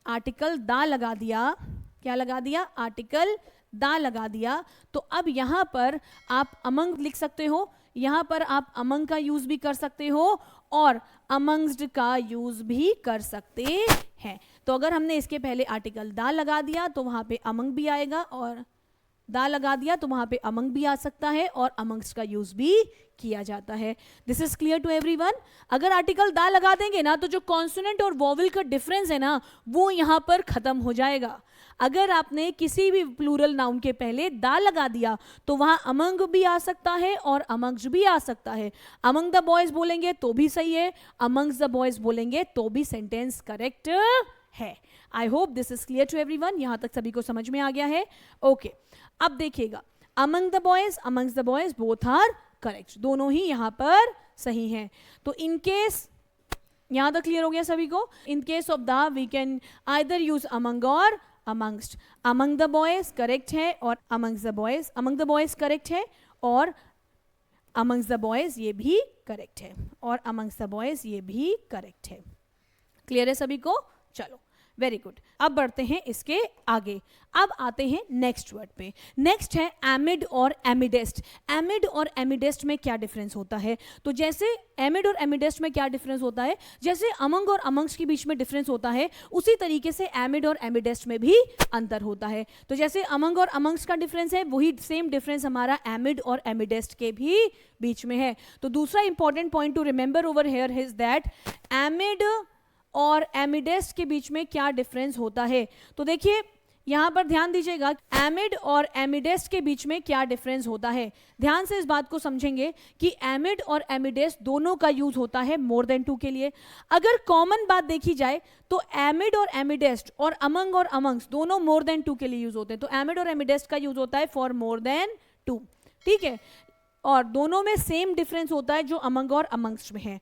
आर्टिकल दा लगा दिया, क्या लगा दिया? आर्टिकल दा लगा दिया, तो अब यहां पर आप अमंग लिख सकते हो, यहां पर आप अमंग का यूज भी कर सकते हो और अमंग्स्ड का यूज भी कर सकते हैं। तो अगर हमने इसके पहले आर्टिकल दा लगा दिया तो वहां पे अमंग भी आएगा और दा लगा दिया तो वहां पे अमंग भी आ सकता है और अमंग्स का यूज भी किया जाता है। This is clear to everyone? अगर आर्टिकल दा लगा देंगे ना तो जो कॉन्सोनेंट और वोवेल का डिफरेंस है ना वो यहां पर खत्म हो जाएगा। अगर आपने किसी भी प्लूरल नाउन के पहले दा लगा दिया तो वहां अमंग भी आ सकता है और अमंग्स भी आ सकता है। अमंग द बॉयज बोलेंगे तो भी सही है, अमंग्स द बॉयज बोलेंगे तो भी सेंटेंस करेक्ट है। I hope this is clear to everyone. यहां तक सभी को समझ में आ गया है? ओके, अब देखिएगा, among the boys, amongst the boys both are correct, दोनों ही यहां पर सही हैं। तो इन केस, यहां तक क्लियर हो गया सभी को? In case of the we can either use among और amongst. Among the boys correct है और amongst the boys, among the boys correct है और अमंग्स द बॉयज ये भी करेक्ट है और अमंग्स द बॉयज ये भी करेक्ट है। क्लियर है सभी को? चलो वेरी गुड। अब बढ़ते हैं इसके आगे। अब आते हैं नेक्स्ट वर्ड पे। नेक्स्ट है एमिड और एमिडेस्ट। एमिड और एमिडेस्ट में क्या डिफरेंस होता है? तो जैसे एमिड और एमिडेस्ट में क्या डिफरेंस होता है, जैसे अमंग और अमंग्स के बीच में डिफरेंस होता है उसी तरीके से एमिड और एमिडेस्ट में भी अंतर होता है। तो जैसे अमंग और अमंग्स का डिफरेंस है वही सेम डिफरेंस हमारा एमिड और एमिडेस्ट के भी बीच में है। तो दूसरा important point two remember over here is that एमिड और एमिडेस्ट के बीच में क्या डिफरेंस होता है। तो देखिए यहां पर ध्यान दीजिएगा, एमिड और एमिडेस्ट के बीच में क्या डिफरेंस होता है। ध्यान से इस बात को समझेंगे कि एमिड और एमिडेस्ट दोनों का यूज होता है मोर देन टू के लिए। अगर कॉमन बात देखी जाए तो एमिड और एमिडेस्ट और अमंग और अमंग्स दोनों मोर देन टू के लिए यूज होते हैं। तो एमिड और एमिडेस्ट का यूज होता है फॉर मोर देन टू, ठीक है, और दोनों में सेम डिफरेंस होता है जो अमंग और अमंग्स में है।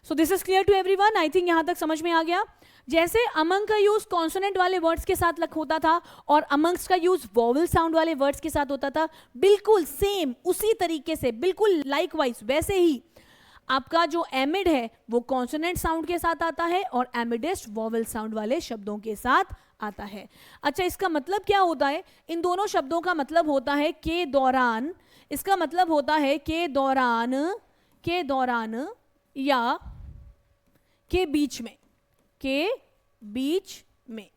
So this is clear to everyone? I think यहां तक समझ में आ गया। जैसे अमंग का यूज कॉन्सोनेंट वाले वर्ड्स के साथ होता था और अमंग्स का यूज वोवेल साउंड वाले वर्ड्स के साथ होता था, बिल्कुल सेम उसी तरीके से, बिल्कुल लाइकवाइज वैसे ही आपका जो एमिड है वो कॉन्सोनेंट साउंड के साथ आता है और एमिडेस्ट वोवेल साउंड वाले शब्दों के साथ आता है। अच्छा, इसका मतलब क्या होता है? इन दोनों शब्दों का मतलब होता है के दौरान, इसका मतलब होता है के दौरान या के बीच में, के बीच में,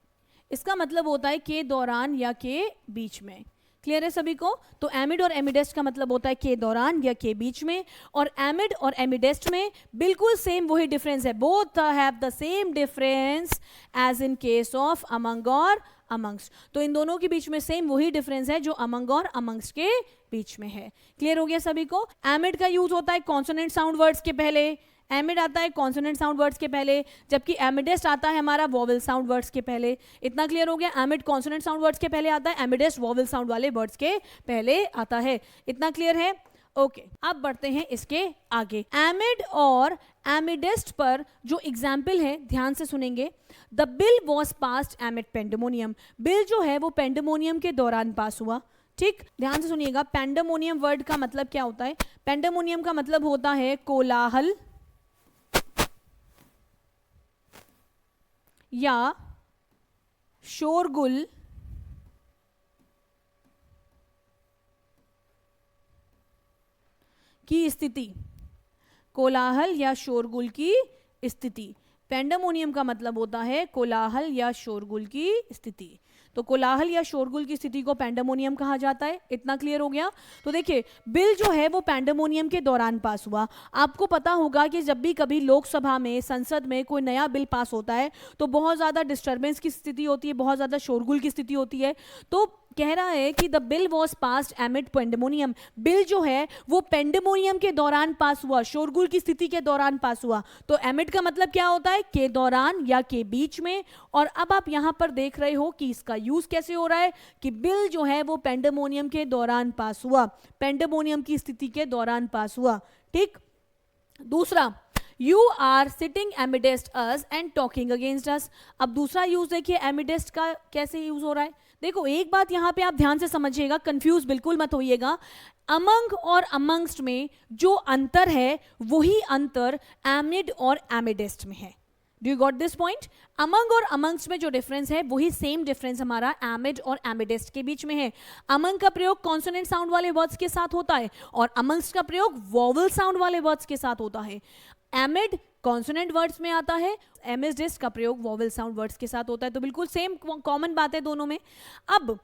इसका मतलब होता है के दौरान या के बीच में। क्लियर है सभी को? तो एमिड और एमिडेस्ट का मतलब होता है के दौरान या के बीच में, और एमिड और एमिडेस्ट में बिल्कुल सेम वही डिफरेंस है, both have the same difference as in case of among और अमंग्स। तो इन दोनों के बीच में सेम वही डिफरेंस है जो अमंग और अमंग्स के बीच में है। क्लियर हो गया सभी को? एमिड का यूज होता है कॉन्सोनेंट साउंड वर्ड्स के पहले, एमिड आता है कॉन्सोनेंट साउंड वर्ड्स के पहले, जबकि एमिडेस्ट आता है हमारा वोवेल साउंड वर्ड्स के पहले। इतना क्लियर हो गया? एमिड कॉन्सोनेंट साउंड वर्ड्स के पहले आता है, एमिडेस्ट वोवेल साउंड वाले वर्ड्स के पहले आता है। इतना क्लियर है? ओके, अब बढ़ते हैं इसके आगे। एमिड और एमिडेस्ट पर जो एग्जाम्पल है ध्यान से सुनेंगे। The bill was passed amid pandemonium. Bill जो है वो पेंडेमोनियम के दौरान पास हुआ। ठीक, ध्यान से सुनिएगा। पेंडेमोनियम वर्ड का मतलब क्या होता है? पेंडेमोनियम का मतलब होता है कोलाहल या शोरगुल की स्थिति, कोलाहल या शोरगुल की स्थिति। पेंडेमोनियम का मतलब होता है कोलाहल या शोरगुल की स्थिति। तो कोलाहल या शोरगुल की स्थिति को पेंडेमोनियम कहा जाता है। इतना क्लियर हो गया। तो देखिए बिल जो है वो पेंडेमोनियम के दौरान पास हुआ। आपको पता होगा कि जब भी कभी लोकसभा में, संसद में कोई नया बिल पास होता है तो बहुत ज़्यादा डिस्टर्बेंस की स्थिति होती है, बहुत ज़्यादा शोरगुल की स्थिति होती है। तो कह रहा है कि the bill was passed amid pandemonium. Bill जो है वो पेंडेमोनियम के दौरान पास हुआ, शोरगुल की स्थिति के दौरान पास हुआ। तो एमिड का मतलब क्या होता है? के दौरान या के बीच में। और अब आप यहां पर देख रहे हो कि इसका यूज कैसे हो रहा है कि बिल जो है वो पेंडेमोनियम के दौरान पास हुआ, पेंडेमोनियम की स्थिति के दौरान पास हुआ। ठीक। दूसरा, you are sitting amidst us and talking against us. अब दूसरा यूज देखिए एमिडेस्ट का कैसे यूज हो रहा है। देखो एक बात यहां पे आप ध्यान से समझिएगा, कंफ्यूज बिल्कुल मत होइएगा। अमंग और अमंगस्ट में जो अंतर है वही अंतर एमिड और एमिडेस्ट में है। Do you got this point? Among और अमंगस्ट में जो डिफरेंस है वही सेम डिफरेंस हमारा एमिड और एमिडेस्ट के बीच में है। अमंग का प्रयोग कॉन्सोनेंट साउंड वाले वर्ड्स के साथ होता है और अमंगस्ट का प्रयोग वोवेल साउंड वाले वर्ड्स के साथ होता है। एमिड कॉन्सोनेंट वर्ड्स में आता है, एमिडेस्ट का प्रयोग वोवेल साउंड वर्ड्स के साथ होता है। तो बिल्कुल सेम कॉमन बात है दोनों में। अब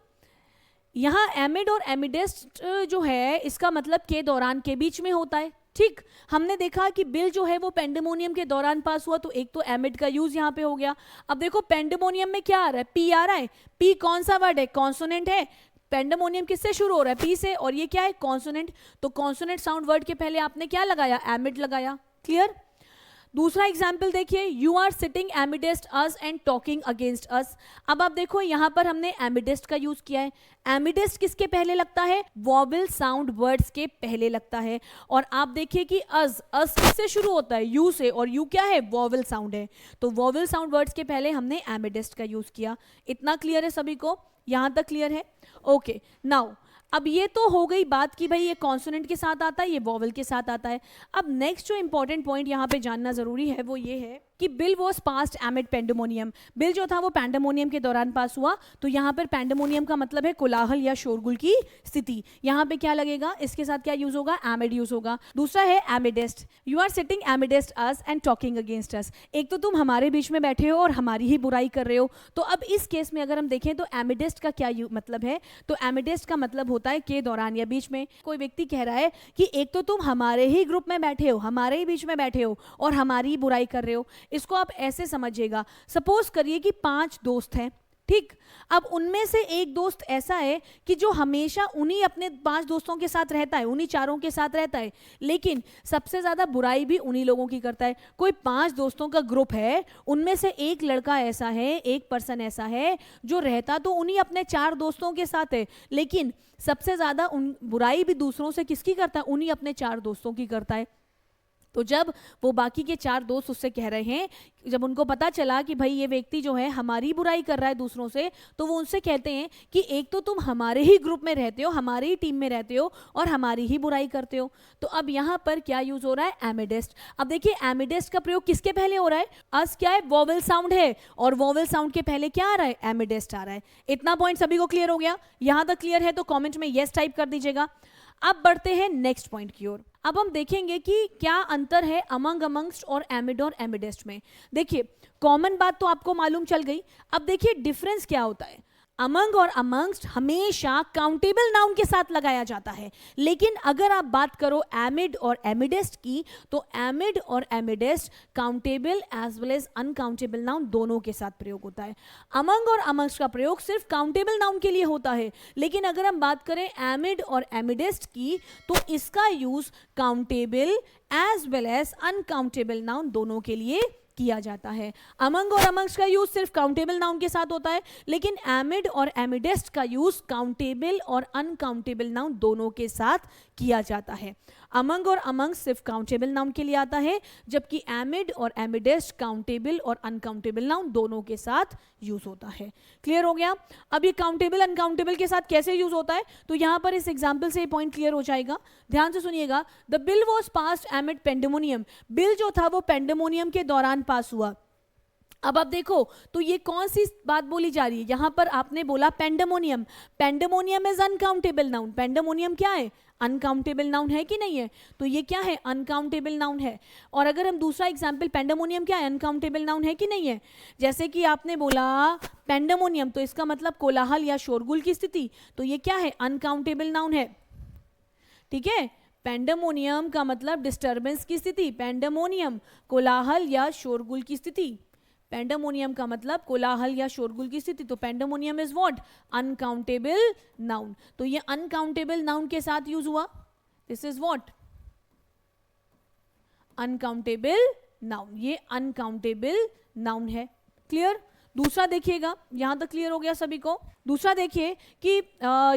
यहाँ एमिड और एमिडेस्ट जो है इसका मतलब के दौरान, के बीच में होता है। ठीक। हमने देखा कि बिल जो है वो पेंडेमोनियम के दौरान पास हुआ, तो एक तो एमिड का यूज यहाँ पे हो गया। अब देखो पेंडेमोनियम में क्या आ रहा है? पी आ रहा है। पी कौन सा वर्ड है? कॉन्सोनेंट है। पेंडेमोनियम किससे शुरू हो रहा है? पी से। और ये क्या है? कॉन्सोनेंट। तो कॉन्सोनेंट साउंड वर्ड के पहले आपने क्या लगाया? एमिड लगाया। क्लियर? दूसरा एग्जाम्पल देखिए, you are sitting amidst us and talking against us. अब आप देखो यहां पर हमने एमिडेस्ट का यूज किया है। एमिडेस्ट किसके पहले लगता है? वोवेल साउंड वर्ड्स के पहले लगता है। और आप देखिए कि अस किससे शुरू होता है? यू से। और यू क्या है? वोवेल साउंड है। तो वोवेल साउंड वर्ड्स के पहले हमने एमिडेस्ट का यूज किया। इतना क्लियर है सभी को? यहां तक क्लियर है? ओके। नाउ अब ये तो हो गई बात कि भाई ये कॉन्सोनेंट के साथ आता है, ये वोवेल के साथ आता है। अब नेक्स्ट जो इंपॉर्टेंट पॉइंट यहाँ पे जानना जरूरी है वो ये है कि bill was passed amid pandemonium. Bill जो था वो पेंडेमोनियम के दौरान पास हुआ। तो यहाँ पर पेंडेमोनियम का मतलब है कोलाहल या शोरगुल की स्थिति। यहाँ पे क्या लगेगा? इसके साथ क्या यूज होगा? एमिड यूज होगा। दूसरा है amidst. You are sitting amidst us and talking against us. एक तो तुम हमारे बीच में बैठे हो और हमारी ही बुराई कर रहे हो। तो अब इस केस में अगर हम देखें तो एमिडेस्ट का क्या मतलब है? तो एमिडेस्ट का मतलब होता है के दौरान या बीच में। कोई व्यक्ति कह रहा है कि एक तो तुम हमारे ही ग्रुप में बैठे हो, हमारे ही बीच में बैठे हो और हमारी ही बुराई कर रहे हो। इसको आप ऐसे समझिएगा, सपोज करिए कि 5 दोस्त हैं। ठीक। अब उनमें से एक दोस्त ऐसा है कि जो हमेशा उन्हीं अपने 5 दोस्तों के साथ रहता है, उन्हीं चारों के साथ रहता है, लेकिन सबसे ज्यादा बुराई भी उन्हीं लोगों की करता है। कोई 5 दोस्तों का ग्रुप है, उनमें से एक लड़का ऐसा है, एक पर्सन ऐसा है जो रहता तो उन्हीं अपने 4 दोस्तों के साथ है, लेकिन सबसे ज्यादा बुराई भी दूसरों से किसकी करता है? उन्हीं अपने 4 दोस्तों की करता है। तो जब वो बाकी के 4 दोस्त उससे कह रहे हैं, जब उनको पता चला कि भाई ये व्यक्ति जो है हमारी बुराई कर रहा है दूसरों से, तो वो उनसे कहते हैं कि एक तो तुम हमारे ही ग्रुप में रहते हो, हमारे ही टीम में रहते हो और हमारी ही बुराई करते हो। तो अब यहाँ पर क्या यूज हो रहा है? एमिडेस्ट। अब देखिए एमिडेस्ट का प्रयोग किसके पहले हो रहा है? अस क्या है? वोवेल साउंड है और वोवेल साउंड के पहले क्या आ रहा है? एमिडेस्ट आ रहा है। इतना पॉइंट सभी को क्लियर हो गया? यहां तक क्लियर है तो कॉमेंट में यस टाइप कर दीजिएगा। अब बढ़ते हैं नेक्स्ट पॉइंट की ओर। अब हम देखेंगे कि क्या अंतर है अमंग, अमंगस्ट और एमिड और एमिडेस्ट में। देखिए कॉमन बात तो आपको मालूम चल गई। अब देखिए डिफरेंस क्या होता है। अमंग और अमंगस्ट हमेशा काउंटेबल नाउन के साथ लगाया जाता है, लेकिन अगर आप बात करो एमिड और एमिडेस्ट की, तो एमिड और amidst countable as well as uncountable noun दोनों के साथ प्रयोग होता है। अमंग और अमंगस्ट का प्रयोग सिर्फ काउंटेबल नाउन के लिए होता है, लेकिन अगर हम बात करें एमिड और एमिडेस्ट की, तो इसका use countable as well as uncountable noun दोनों के लिए किया जाता है। अमंग और अमंगस्ट का यूज सिर्फ काउंटेबल नाउन के साथ होता है, लेकिन एमिड और एमिडेस्ट का यूज काउंटेबल और अनकाउंटेबल नाउन दोनों के साथ किया जाता है। अमंग और अमंग सिर्फ काउंटेबल नाउन के लिए आता है, जबकि एमिड और एमिडेस्ट काउंटेबल और अनकाउंटेबल नाउन दोनों के साथ यूज होता है। क्लियर हो गया? अब ये काउंटेबल अनकाउंटेबल के साथ कैसे यूज होता है, तो यहां पर इस एग्जाम्पल से पॉइंट क्लियर हो जाएगा। ध्यान से सुनिएगा। The bill was passed amid pandemonium. Bill जो था वो पेंडेमोनियम के दौरान पास हुआ। अब आप देखो तो ये कौन सी बात बोली जा रही है, यहां पर आपने बोला pandemonium, pandemonium is uncountable noun, pandemonium क्या है, अनकाउंटेबल नाउन है कि नहीं है, तो ये क्या है, अनकाउंटेबल नाउन है। और अगर हम दूसरा एग्जांपल, पेंडेमोनियम क्या है, अनकाउंटेबल नाउन है कि नहीं है, जैसे कि आपने बोला पेंडेमोनियम तो इसका मतलब कोलाहल या शोरगुल की स्थिति, तो ये क्या है, अनकाउंटेबल नाउन है, ठीक है। पेंडेमोनियम का मतलब डिस्टर्बेंस की स्थिति, पेंडेमोनियम कोलाहल या शोरगुल की स्थिति, पेंडेमोनियम का मतलब कोलाहल या शोरगुल की स्थिति, तो pandemonium is what, uncountable noun. तो ये अनकाउंटेबल नाउन के साथ यूज हुआ, this is what, uncountable noun, ये अनकाउंटेबल नाउन है। क्लियर। दूसरा देखिएगा, यहां तक क्लियर हो गया सभी को। दूसरा देखिए कि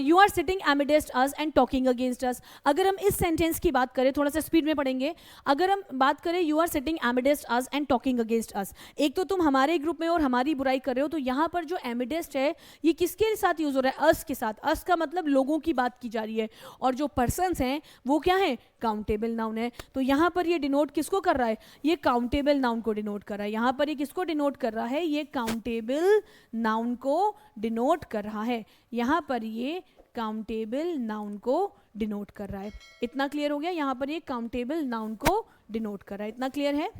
you are sitting amidst us and talking against us. अगर हम इस सेंटेंस की बात करें, थोड़ा सा स्पीड में पढ़ेंगे, अगर हम बात करें you are sitting amidst us and talking against us, एक तो तुम हमारे ग्रुप में और हमारी बुराई कर रहे हो, तो यहाँ पर जो एमिडेस्ट है ये किसके साथ यूज हो रहा है, अस के साथ। अस का मतलब लोगों की बात की जा रही है, और जो पर्सन्स हैं वो क्या है, काउंटेबल नाउन है। तो यहाँ पर ये डिनोट किसको कर रहा है, ये काउंटेबल नाउन को डिनोट कर रहा है। यहाँ पर ये किसको डिनोट कर रहा है, ये काउंटेबल नाउन को डिनोट कर रहा है, यहाँ पर ये काउंटेबल नाउन को डिनोट कर रहा है। इतना क्लियर हो गया, यहाँ पर ये काउंटेबल नाउन को डिनोट कर रहा है, इतना क्लियर है,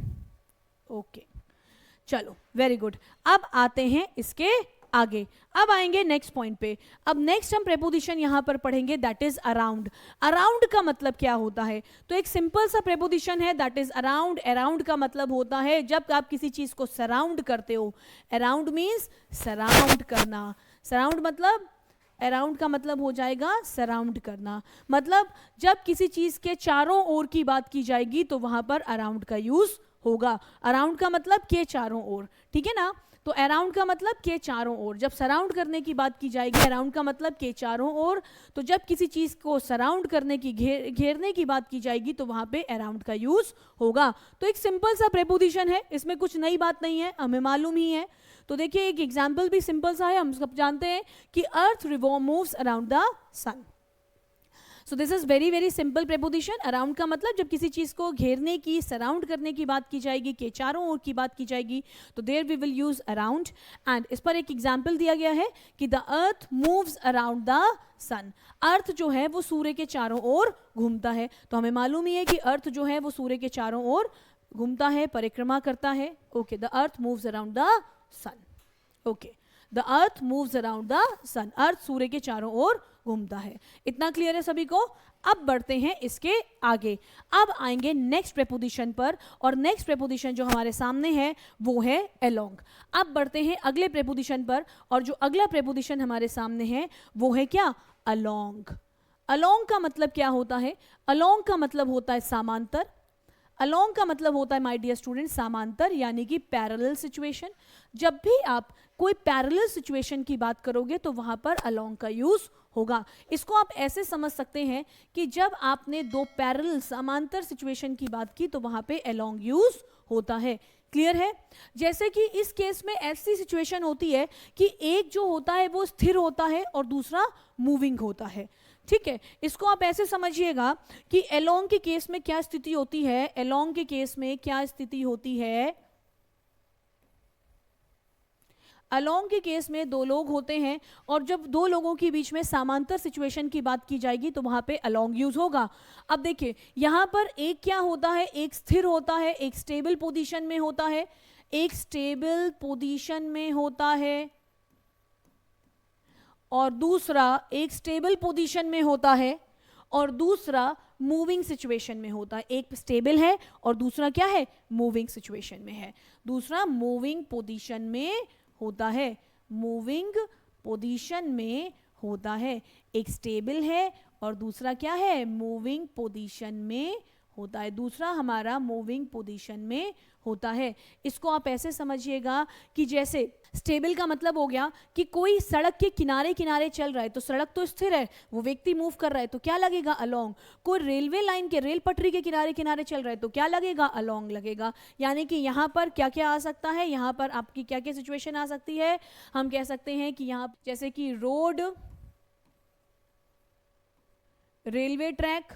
ओके। चलो वेरी गुड। अब आते हैं इसके आगे, अब आएंगे नेक्स्ट पॉइंट पे। अब नेक्स्ट हम प्रेपोजिशन यहां पर पढ़ेंगे, दैट इज अराउंड। अराउंड का मतलब क्या होता है, तो एक सिंपल सा प्रेपोजिशन है, दैट इज अराउंड। अराउंड का मतलब होता है जब आप किसी चीज को सराउंड करते हो, अराउंड मीन्स सराउंड करना, सराउंड मतलब, अराउंड का मतलब हो जाएगा सराउंड करना, मतलब जब किसी चीज के चारों ओर की बात की जाएगी तो वहां पर अराउंड का यूज होगा। अराउंड का मतलब के चारों ओर, ठीक है ना, तो अराउंड का मतलब के चारों ओर। जब सराउंड करने की बात की जाएगी, अराउंड का मतलब के चारों ओर, तो जब किसी चीज को सराउंड करने की, घेरने की बात की जाएगी तो वहां पे अराउंड का यूज होगा। तो एक सिंपल सा प्रेपोजिशन है, इसमें कुछ नई बात नहीं है, हमें मालूम ही है। तो देखिए एक एग्जाम्पल भी सिंपल सा है, हम सब जानते हैं कि earth moves around the sun. So this is very very simple preposition. Around का मतलब जब किसी चीज को घेरने की, सराउंड करने की बात की जाएगी, के चारों ओर की बात की जाएगी, तो there we will use around. And इस पर एक एग्जाम्पल दिया गया है कि the earth moves around the sun. Earth जो है वो सूर्य के चारों ओर घूमता है, तो हमें मालूम ही है कि अर्थ जो है वो सूर्य के चारों ओर घूमता है, परिक्रमा करता है। Okay, the earth moves around the sun, okay, the earth moves around the sun, earth सूर्य के चारों ओर घूमता है। इतना क्लियर है सभी को। अब बढ़ते हैं इसके आगे, अब आएंगे नेक्स्ट प्रेपोजिशन पर, और नेक्स्ट प्रेपोजिशन जो हमारे सामने है वो है अलोंग। अब बढ़ते हैं अगले प्रेपोजिशन पर, और जो अगला प्रेपोजिशन हमारे सामने है वो है क्या, अलोंग। अलोंग का मतलब क्या होता है, अलोंग का मतलब होता है समांतर। अलोंग का मतलब होता है माय डियर स्टूडेंट समांतर, यानी कि पैरेलल सिचुएशन। जब भी आप कोई पैरेलल सिचुएशन की बात करोगे तो वहां पर अलोंग का यूज होगा। इसको आप ऐसे समझ सकते हैं कि जब आपने दो पैरेलल समांतर सिचुएशन की बात की तो वहां पे अलोंग यूज होता है। क्लियर है। जैसे कि इस केस में ऐसी सिचुएशन होती है कि एक जो होता है वो स्थिर होता है और दूसरा मूविंग होता है। ठीक है, इसको आप ऐसे समझिएगा कि अलोंग के केस में क्या स्थिति होती है, अलोंग के केस में क्या स्थिति होती है, अलोंग के केस में दो लोग होते हैं, और जब दो लोगों के बीच में समांतर सिचुएशन की बात की जाएगी तो वहां पे अलोंग यूज होगा। अब देखिए यहां पर एक क्या होता है, एक स्थिर होता है, एक स्टेबल पोजीशन में होता है, एक स्टेबल पोजीशन में होता है, और दूसरा एक स्टेबल पोजीशन में होता है, और दूसरा मूविंग सिचुएशन में होता है। एक स्टेबल है और दूसरा क्या है, मूविंग सिचुएशन में है। दूसरा मूविंग पोजीशन में होता है, मूविंग पोजीशन में होता है। एक स्टेबल है और दूसरा क्या है, मूविंग पोजीशन में होता है। दूसरा हमारा मूविंग पोजीशन में होता है। इसको आप ऐसे समझिएगा कि जैसे स्टेबल का मतलब हो गया कि कोई सड़क के किनारे किनारे चल रहा है, तो सड़क तो स्थिर है, वो व्यक्ति मूव कर रहा है तो क्या लगेगा, अलोंग। कोई रेलवे लाइन के, रेल पटरी के किनारे किनारे चल रहा है तो क्या लगेगा, अलोंग लगेगा। यानी कि यहाँ पर क्या क्या आ सकता है, यहाँ पर आपकी क्या क्या सिचुएशन आ सकती है, हम कह सकते हैं कि यहाँ जैसे कि road, railway track,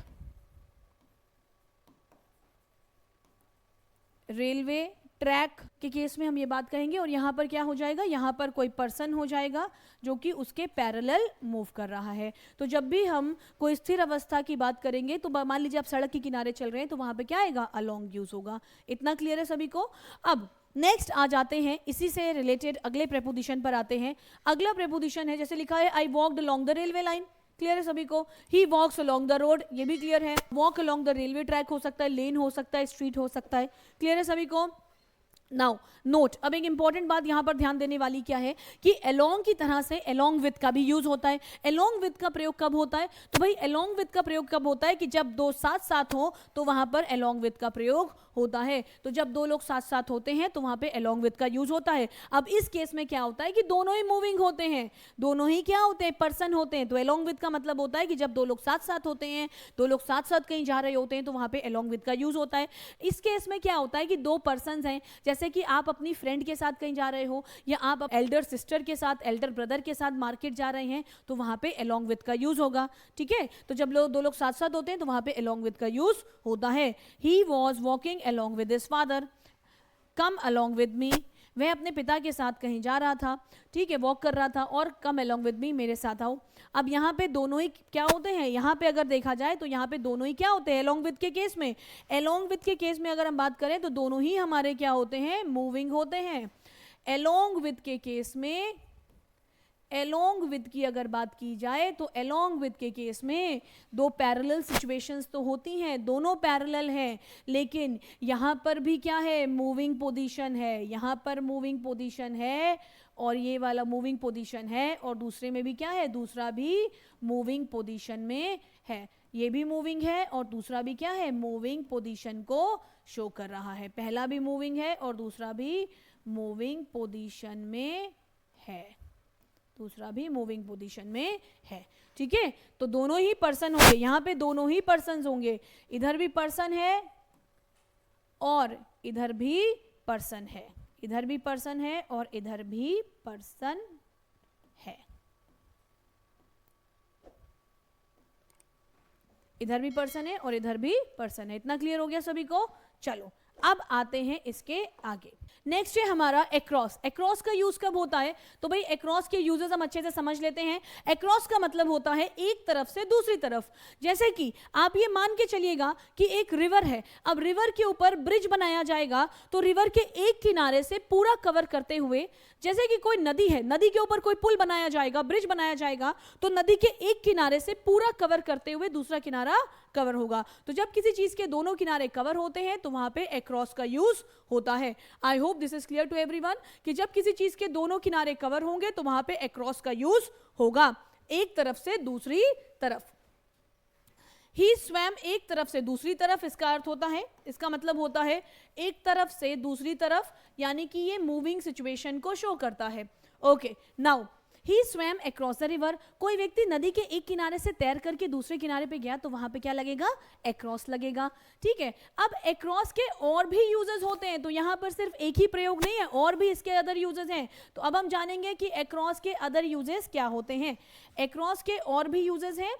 railway track के केस में हम ये बात कहेंगे, और यहाँ पर क्या हो जाएगा, यहाँ पर कोई पर्सन हो जाएगा जो कि उसके पैरेलल मूव कर रहा है। तो जब भी हम कोई स्थिर अवस्था की बात करेंगे तो मान लीजिए आप सड़क के किनारे चल रहे हैं तो वहाँ पे क्या आएगा, अलोंग यूज होगा। इतना क्लियर है सभी को। अब नेक्स्ट आ जाते हैं, इसी से रिलेटेड अगले प्रेपोजिशन पर आते हैं। अगला प्रेपोजिशन है, जैसे लिखा है I walked along the railway line, clear है सभी को। ही वॉक्स अलोंग द रोड, ये भी क्लियर है। Walk along the railway track हो सकता है, लेन हो सकता है, स्ट्रीट हो सकता है, क्लियर है सभी को। नाउ नोट, अब एक इंपॉर्टेंट बात यहां पर ध्यान देने वाली क्या है कि अलोंग की तरह से अलोंग विथ का भी यूज होता है। अलोंग विथ का प्रयोग कब होता है, तो भाई अलोंग विथ का प्रयोग कब होता है कि जब दो साथ साथ हो तो वहां पर अलोंग विथ का प्रयोग होता है। तो जब दो लोग साथ साथ होते हैं तो वहां पे अलोंग विथ का यूज होता है। अब इस केस में क्या होता है कि दोनों ही मूविंग होते हैं, दोनों ही क्या होते हैं, पर्सन होते हैं। तो अलोंग विथ का मतलब होता है कि जब दो लोग साथ साथ होते हैं, दो लोग साथ साथ कहीं जा रहे होते हैं तो वहां पे अलोंग विथ का यूज होता है। इस केस में क्या होता है कि दो पर्सन हैं, जैसे कि आप अपनी फ्रेंड के साथ कहीं जा रहे हो या आप एल्डर सिस्टर के साथ, एल्डर ब्रदर के साथ मार्केट जा रहे हैं तो वहां पे अलोंग विथ का यूज होगा। ठीक है, तो जब दो लोग साथ साथ होते हैं तो वहां पे अलोंग विथ का यूज होता है। He was walking along with his father, come along with me, वह अपने पिता के साथ कहीं जा रहा था, ठीक है, वॉक कर रहा था, और कम अलोंग विद मी, मेरे साथ आओ। अब यहाँ पे दोनों ही क्या होते हैं, यहाँ पे अगर देखा जाए तो यहाँ पे दोनों ही क्या होते हैं अलोंग विद के केस में। अलोंग विद के केस में अगर हम बात करें तो दोनों ही हमारे क्या होते हैं, मूविंग होते हैं। अलोंग विद के केस में, अलोंग विद की अगर बात की जाए तो अलोंग विद के केस में दो पैरेलल सिचुएशंस तो होती हैं, दोनों पैरेलल हैं, लेकिन यहाँ पर भी क्या है, मूविंग पोजीशन है, यहाँ पर मूविंग पोजीशन है और ये वाला मूविंग पोजीशन है, और दूसरे में भी क्या है, दूसरा भी मूविंग पोजीशन में है। ये भी मूविंग है और दूसरा भी क्या है, मूविंग पोजीशन को शो कर रहा है। पहला भी मूविंग है और दूसरा भी मूविंग पोजीशन में है, दूसरा भी मूविंग पोजीशन में है। ठीक है, तो दोनों ही पर्सन होंगे, यहाँ पे दोनों ही पर्सन होंगे, इधर भी पर्सन है और इधर भी पर्सन है, इधर भी पर्सन है और इधर भी पर्सन है, इधर भी पर्सन है और इधर भी पर्सन है। इतना क्लियर हो गया सभी को। चलो अब आते हैं इसके आगे। नेक्स्ट है हमारा अक्रॉस। अक्रॉस का यूज कब होता है, तो भाई अक्रॉस के यूजेस हम अच्छे से समझ लेते हैं। अक्रॉस का मतलब होता है एक तरफ से दूसरी तरफ। जैसे कि आप ये मान के चलिएगा कि एक रिवर है, अब रिवर के ऊपर ब्रिज बनाया जाएगा तो रिवर के एक किनारे से पूरा कवर करते हुए, जैसे कि कोई नदी है, नदी के ऊपर कोई पुल बनाया जाएगा, ब्रिज बनाया जाएगा, तो नदी के एक किनारे से पूरा कवर करते हुए दूसरा किनारा कवर होगा। तो जब किसी चीज के दोनों किनारे कवर होते हैं तो वहां पे अक्रॉस का यूज होता है। I hope this is clear to everyone कि जब किसी चीज के दोनों किनारे कवर होंगे तो वहां पे अक्रॉस का यूज होगा, एक तरफ से दूसरी तरफ। ही स्वयं, एक तरफ से दूसरी तरफ, इसका अर्थ होता है, इसका मतलब होता है एक तरफ से दूसरी तरफ, यानी कि ये मूविंग सिचुएशन को शो करता है। ओके, नाउ ही स्वयं अक्रॉस द रिवर, कोई व्यक्ति नदी के एक किनारे से तैर करके दूसरे किनारे पे गया तो वहां पे क्या लगेगा, अक्रॉस लगेगा। ठीक है, अब अक्रॉस के और भी यूजेस होते हैं, तो यहां पर सिर्फ एक ही प्रयोग नहीं है, और भी इसके अदर यूजेस हैं। तो अब हम जानेंगे कि अक्रॉस के अदर यूजेस क्या होते हैं। अक्रॉस के और भी यूजेस हैं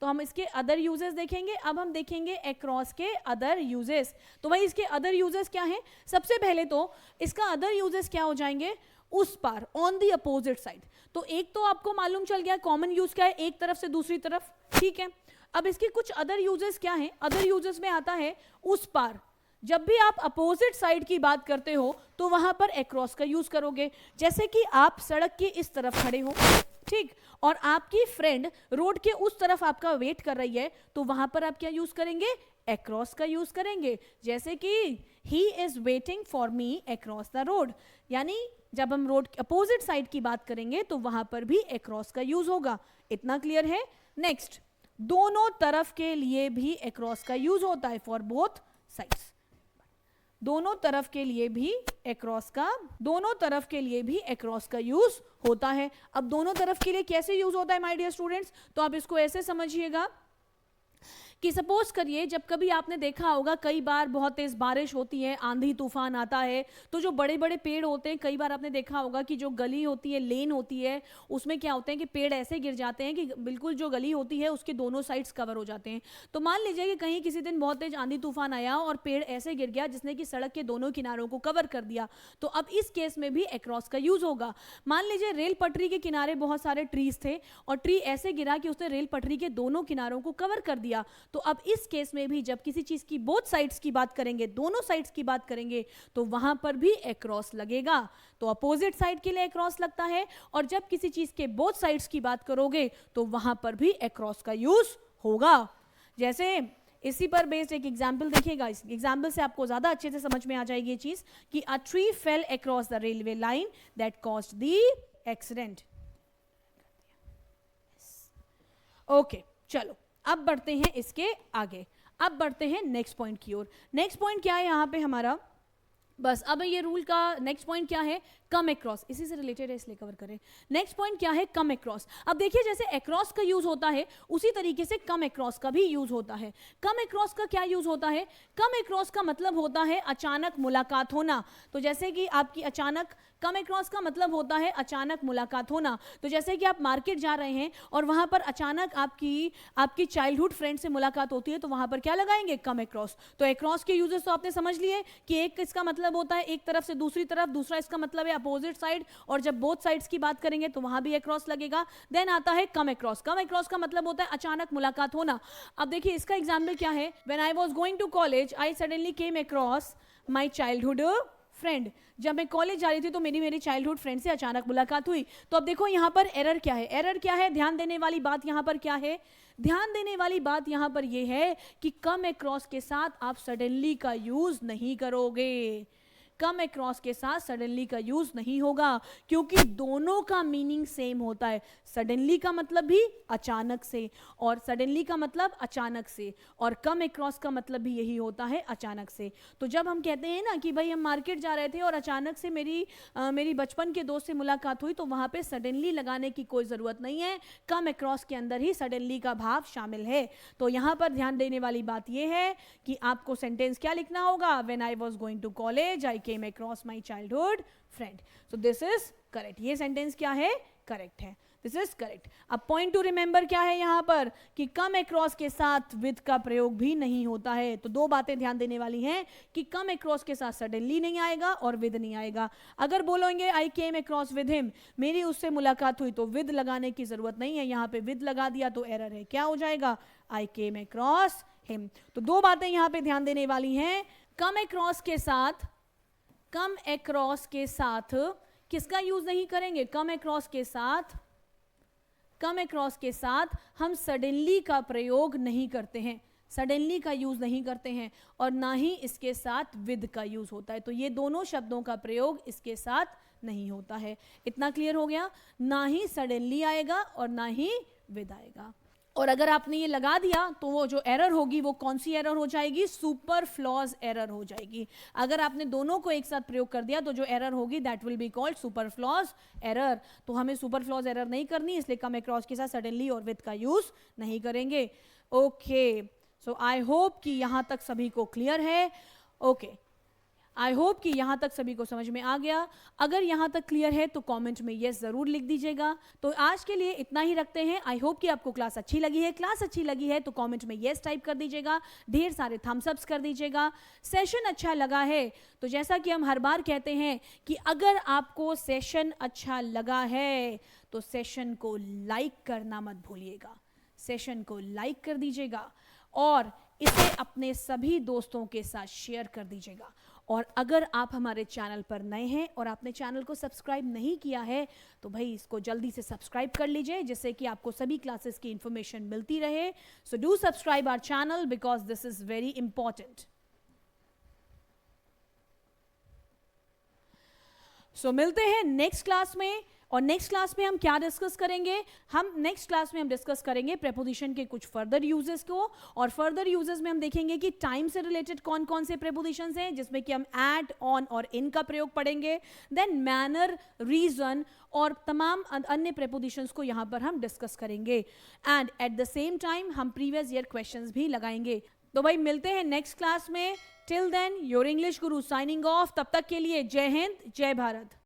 तो हम इसके अदर यूजेस देखेंगे। अब हम देखेंगे अक्रॉस के अदर यूजेस। तो भाई इसके अदर यूजेस क्या हैं, सबसे पहले तो इसका अदर यूजेस क्या हो जाएंगे, उस पार, ऑन दी अपोजिट साइड। तो एक तो आपको मालूम चल गया कॉमन यूज क्या है, एक तरफ से दूसरी तरफ। ठीक है, अब इसके कुछ अदर यूजेस क्या हैं, अदर यूजेस में आता है उस पार। जब भी आप अपोजिट साइड की बात करते हो तो वहां पर अक्रॉस का यूज करोगे। जैसे कि आप सड़क के इस तरफ खड़े हो, ठीक, और आपकी फ्रेंड रोड के उस तरफ आपका वेट कर रही है, तो वहां पर आप क्या यूज करेंगे, अक्रॉस का यूज करेंगे। जैसे कि he is waiting for me across the road, यानी जब हम रोड अपोजिट साइड की बात करेंगे तो वहां पर भी अक्रॉस का यूज होगा। इतना क्लियर है। नेक्स्ट, दोनों तरफ के लिए भी अक्रॉस का यूज होता है, फॉर बोथ साइड्स। दोनों तरफ के लिए भी अक्रॉस का, दोनों तरफ के लिए भी अक्रॉस का यूज होता है। अब दोनों तरफ के लिए कैसे यूज होता है माय डियर स्टूडेंट्स, तो आप इसको ऐसे समझिएगा कि सपोज करिए जब कभी आपने देखा होगा कई बार बहुत तेज बारिश होती है, आंधी तूफान आता है, तो जो बड़े बड़े पेड़ होते हैं, कई बार आपने देखा होगा कि जो गली होती है, लेन होती है, उसमें क्या होते हैं कि पेड़ ऐसे गिर जाते हैं कि बिल्कुल जो गली होती है उसके दोनों साइड्स कवर हो जाते हैं। तो मान लीजिए कि कहीं किसी दिन बहुत तेज आंधी तूफान आया और पेड़ ऐसे गिर गया जिसने कि सड़क के दोनों किनारों को कवर कर दिया, तो अब इस केस में भी अक्रॉस का यूज होगा। मान लीजिए रेल पटरी के किनारे बहुत सारे ट्रीज थे और ट्री ऐसे गिरा कि उसने रेल पटरी के दोनों किनारों को कवर कर दिया, तो अब इस केस में भी जब किसी चीज की बोथ साइड्स की बात करेंगे, दोनों साइड्स की बात करेंगे, तो वहां पर भी अक्रॉस लगेगा। तो अपोजिट साइड के लिए अक्रॉस लगता है, और जब किसी चीज के बोथ साइड्स की बात करोगे तो वहां पर भी अक्रॉस का यूज होगा। जैसे इसी पर बेस्ड एक एग्जाम्पल देखिएगा, इस एग्जाम्पल से आपको ज्यादा अच्छे से समझ में आ जाएगी ये चीज कि a tree fail across the railway line that caused the accident. Okay, चलो अब बढ़ते हैं इसके आगे, अब बढ़ते हैं नेक्स्ट पॉइंट की ओर। नेक्स्ट पॉइंट क्या है यहाँ पे हमारा, बस अब ये रूल का नेक्स्ट पॉइंट क्या है, कम अक्रॉस, इसी से रिलेटेड है इसलिए कवर करें। नेक्स्ट पॉइंट क्या है, कम अक्रॉस। अब देखिए जैसे अक्रॉस का यूज होता है उसी तरीके से कम अक्रॉस का भी यूज होता है। कम अक्रॉस का क्या यूज होता है, कम अक्रॉस का मतलब होता है अचानक मुलाकात होना। तो जैसे कि आपकी अचानक, कम अक्रॉस का मतलब होता है अचानक मुलाकात होना। तो जैसे कि आप मार्केट जा रहे हैं और वहां पर अचानक आपकी चाइल्डहुड फ्रेंड से मुलाकात होती है, तो वहां पर क्या लगाएंगे, कम अक्रॉस। तो अक्रॉस के यूजेस तो आपने समझ लिए कि एक इसका मतलब होता है एक तरफ से दूसरी तरफ, दूसरा इसका मतलब है अपोजिट साइड, और जब बोथ साइड्स की बात करेंगे तो वहां भी अक्रॉस लगेगा। देन आता है कम अक्रॉस। कम अक्रॉस का मतलब होता है अचानक मुलाकात होना। अब देखिए इसका एग्जांपल क्या है, when I was going to college I suddenly came across my childhood friend. जब मैं कॉलेज जा रही थी तो मेरी चाइल्डहुड फ्रेंड से अचानक मुलाकात हुई। तो अब देखो यहाँ पर एरर क्या है, एरर क्या है, ध्यान देने वाली बात यहाँ पर क्या है, ध्यान देने वाली बात यहाँ पर यह है कि कम अक्रॉस के साथ आप सडनली का यूज नहीं करोगे। कम अक्रॉस के साथ सडनली का यूज नहीं होगा, क्योंकि दोनों का मीनिंग सेम होता है। सडनली का मतलब भी अचानक से, और सडनली का मतलब अचानक से, और कम अक्रॉस का मतलब भी यही होता है, अचानक से। तो जब हम कहते हैं ना कि भाई हम मार्केट जा रहे थे और अचानक से मेरी बचपन के दोस्त से मुलाकात हुई, तो वहां पे सडनली लगाने की कोई जरूरत नहीं है, कम अक्रॉस के अंदर ही सडनली का भाव शामिल है। तो यहां पर ध्यान देने वाली बात यह है कि आपको सेंटेंस क्या लिखना होगा, when I was going to college I came across my childhood friend. So this is correct. ये सेंटेंस क्या है, करेक्ट है, दिस इज करेक्ट। अब पॉइंट टू रिमेंबर क्या है यहाँ पर कि कम अक्रॉस के साथ विद का प्रयोग भी नहीं होता है। तो दो बातें ध्यान देने वाली हैं कि कम अक्रॉस के साथ सडनली नहीं आएगा और विद नहीं आएगा। अगर बोलोगे आई केम अक्रॉस विद हिम, मेरी उससे मुलाकात हुई, तो विद लगाने की जरूरत नहीं है, यहाँ पे विद लगा दिया तो एरर है, क्या हो जाएगा, आई केम अक्रॉस हिम। तो दो बातें यहाँ पे ध्यान देने वाली हैं, कम अक्रॉस के साथ, कम अक्रॉस के साथ किसका यूज नहीं करेंगे, कम अक्रॉस के साथ, कम अक्रॉस के साथ हम सडनली का प्रयोग नहीं करते हैं, सडनली का यूज नहीं करते हैं, और ना ही इसके साथ विद का यूज होता है। तो ये दोनों शब्दों का प्रयोग इसके साथ नहीं होता है। इतना क्लियर हो गया, ना ही सडनली आएगा और ना ही विद आएगा। और अगर आपने ये लगा दिया तो वो जो एरर होगी वो कौन सी एरर हो जाएगी, सुपरफ्लॉज एरर हो जाएगी। अगर आपने दोनों को एक साथ प्रयोग कर दिया तो जो एरर होगी that will be called superfluous error. तो हमें सुपरफ्लॉज एरर नहीं करनी, इसलिए कम अक्रॉस के साथ सडनली और विद का यूज नहीं करेंगे। ओके, सो आई होप कि यहां तक सभी को क्लियर है। ओके, आई होप कि यहां तक सभी को समझ में आ गया। अगर यहां तक क्लियर है तो कमेंट में यस जरूर लिख दीजिएगा। तो आज के लिए इतना ही रखते हैं। आई होप कि आपको क्लास अच्छी लगी है। क्लास अच्छी लगी है तो कमेंट में यस टाइप कर दीजिएगा, ढेर सारे थम्स अप्स कर दीजिएगा। सेशन अच्छा लगा है तो जैसा कि हम हर बार कहते हैं कि अगर आपको सेशन अच्छा लगा है तो सेशन को लाइक करना मत भूलिएगा, सेशन को लाइक कर दीजिएगा और इसे अपने सभी दोस्तों के साथ शेयर कर दीजिएगा। और अगर आप हमारे चैनल पर नए हैं और आपने चैनल को सब्सक्राइब नहीं किया है तो भाई इसको जल्दी से सब्सक्राइब कर लीजिए, जिससे कि आपको सभी क्लासेस की इंफॉर्मेशन मिलती रहे। So do subscribe our channel because this is very important. So मिलते हैं नेक्स्ट क्लास में और नेक्स्ट क्लास में हम क्या डिस्कस करेंगे? हम नेक्स्ट क्लास में हम डिस्कस करेंगे प्रेपोजिशन के कुछ फर्दर यूजेस को, और फर्दर यूजेस में हम देखेंगे कि टाइम से रिलेटेड कौन कौन से प्रेपोजिशंस हैं, जिसमें कि हम एट, ऑन और इन का प्रयोग पढ़ेंगे। देन मैनर, रीजन और तमाम अन्य प्रेपोजिशंस को यहां पर हम डिस्कस करेंगे। And at the same time हम प्रीवियस ईयर क्वेश्चंस भी लगाएंगे। तो भाई मिलते हैं नेक्स्ट क्लास में। Till then your English Guru signing off. तब तक के लिए जय हिंद, जय भारत।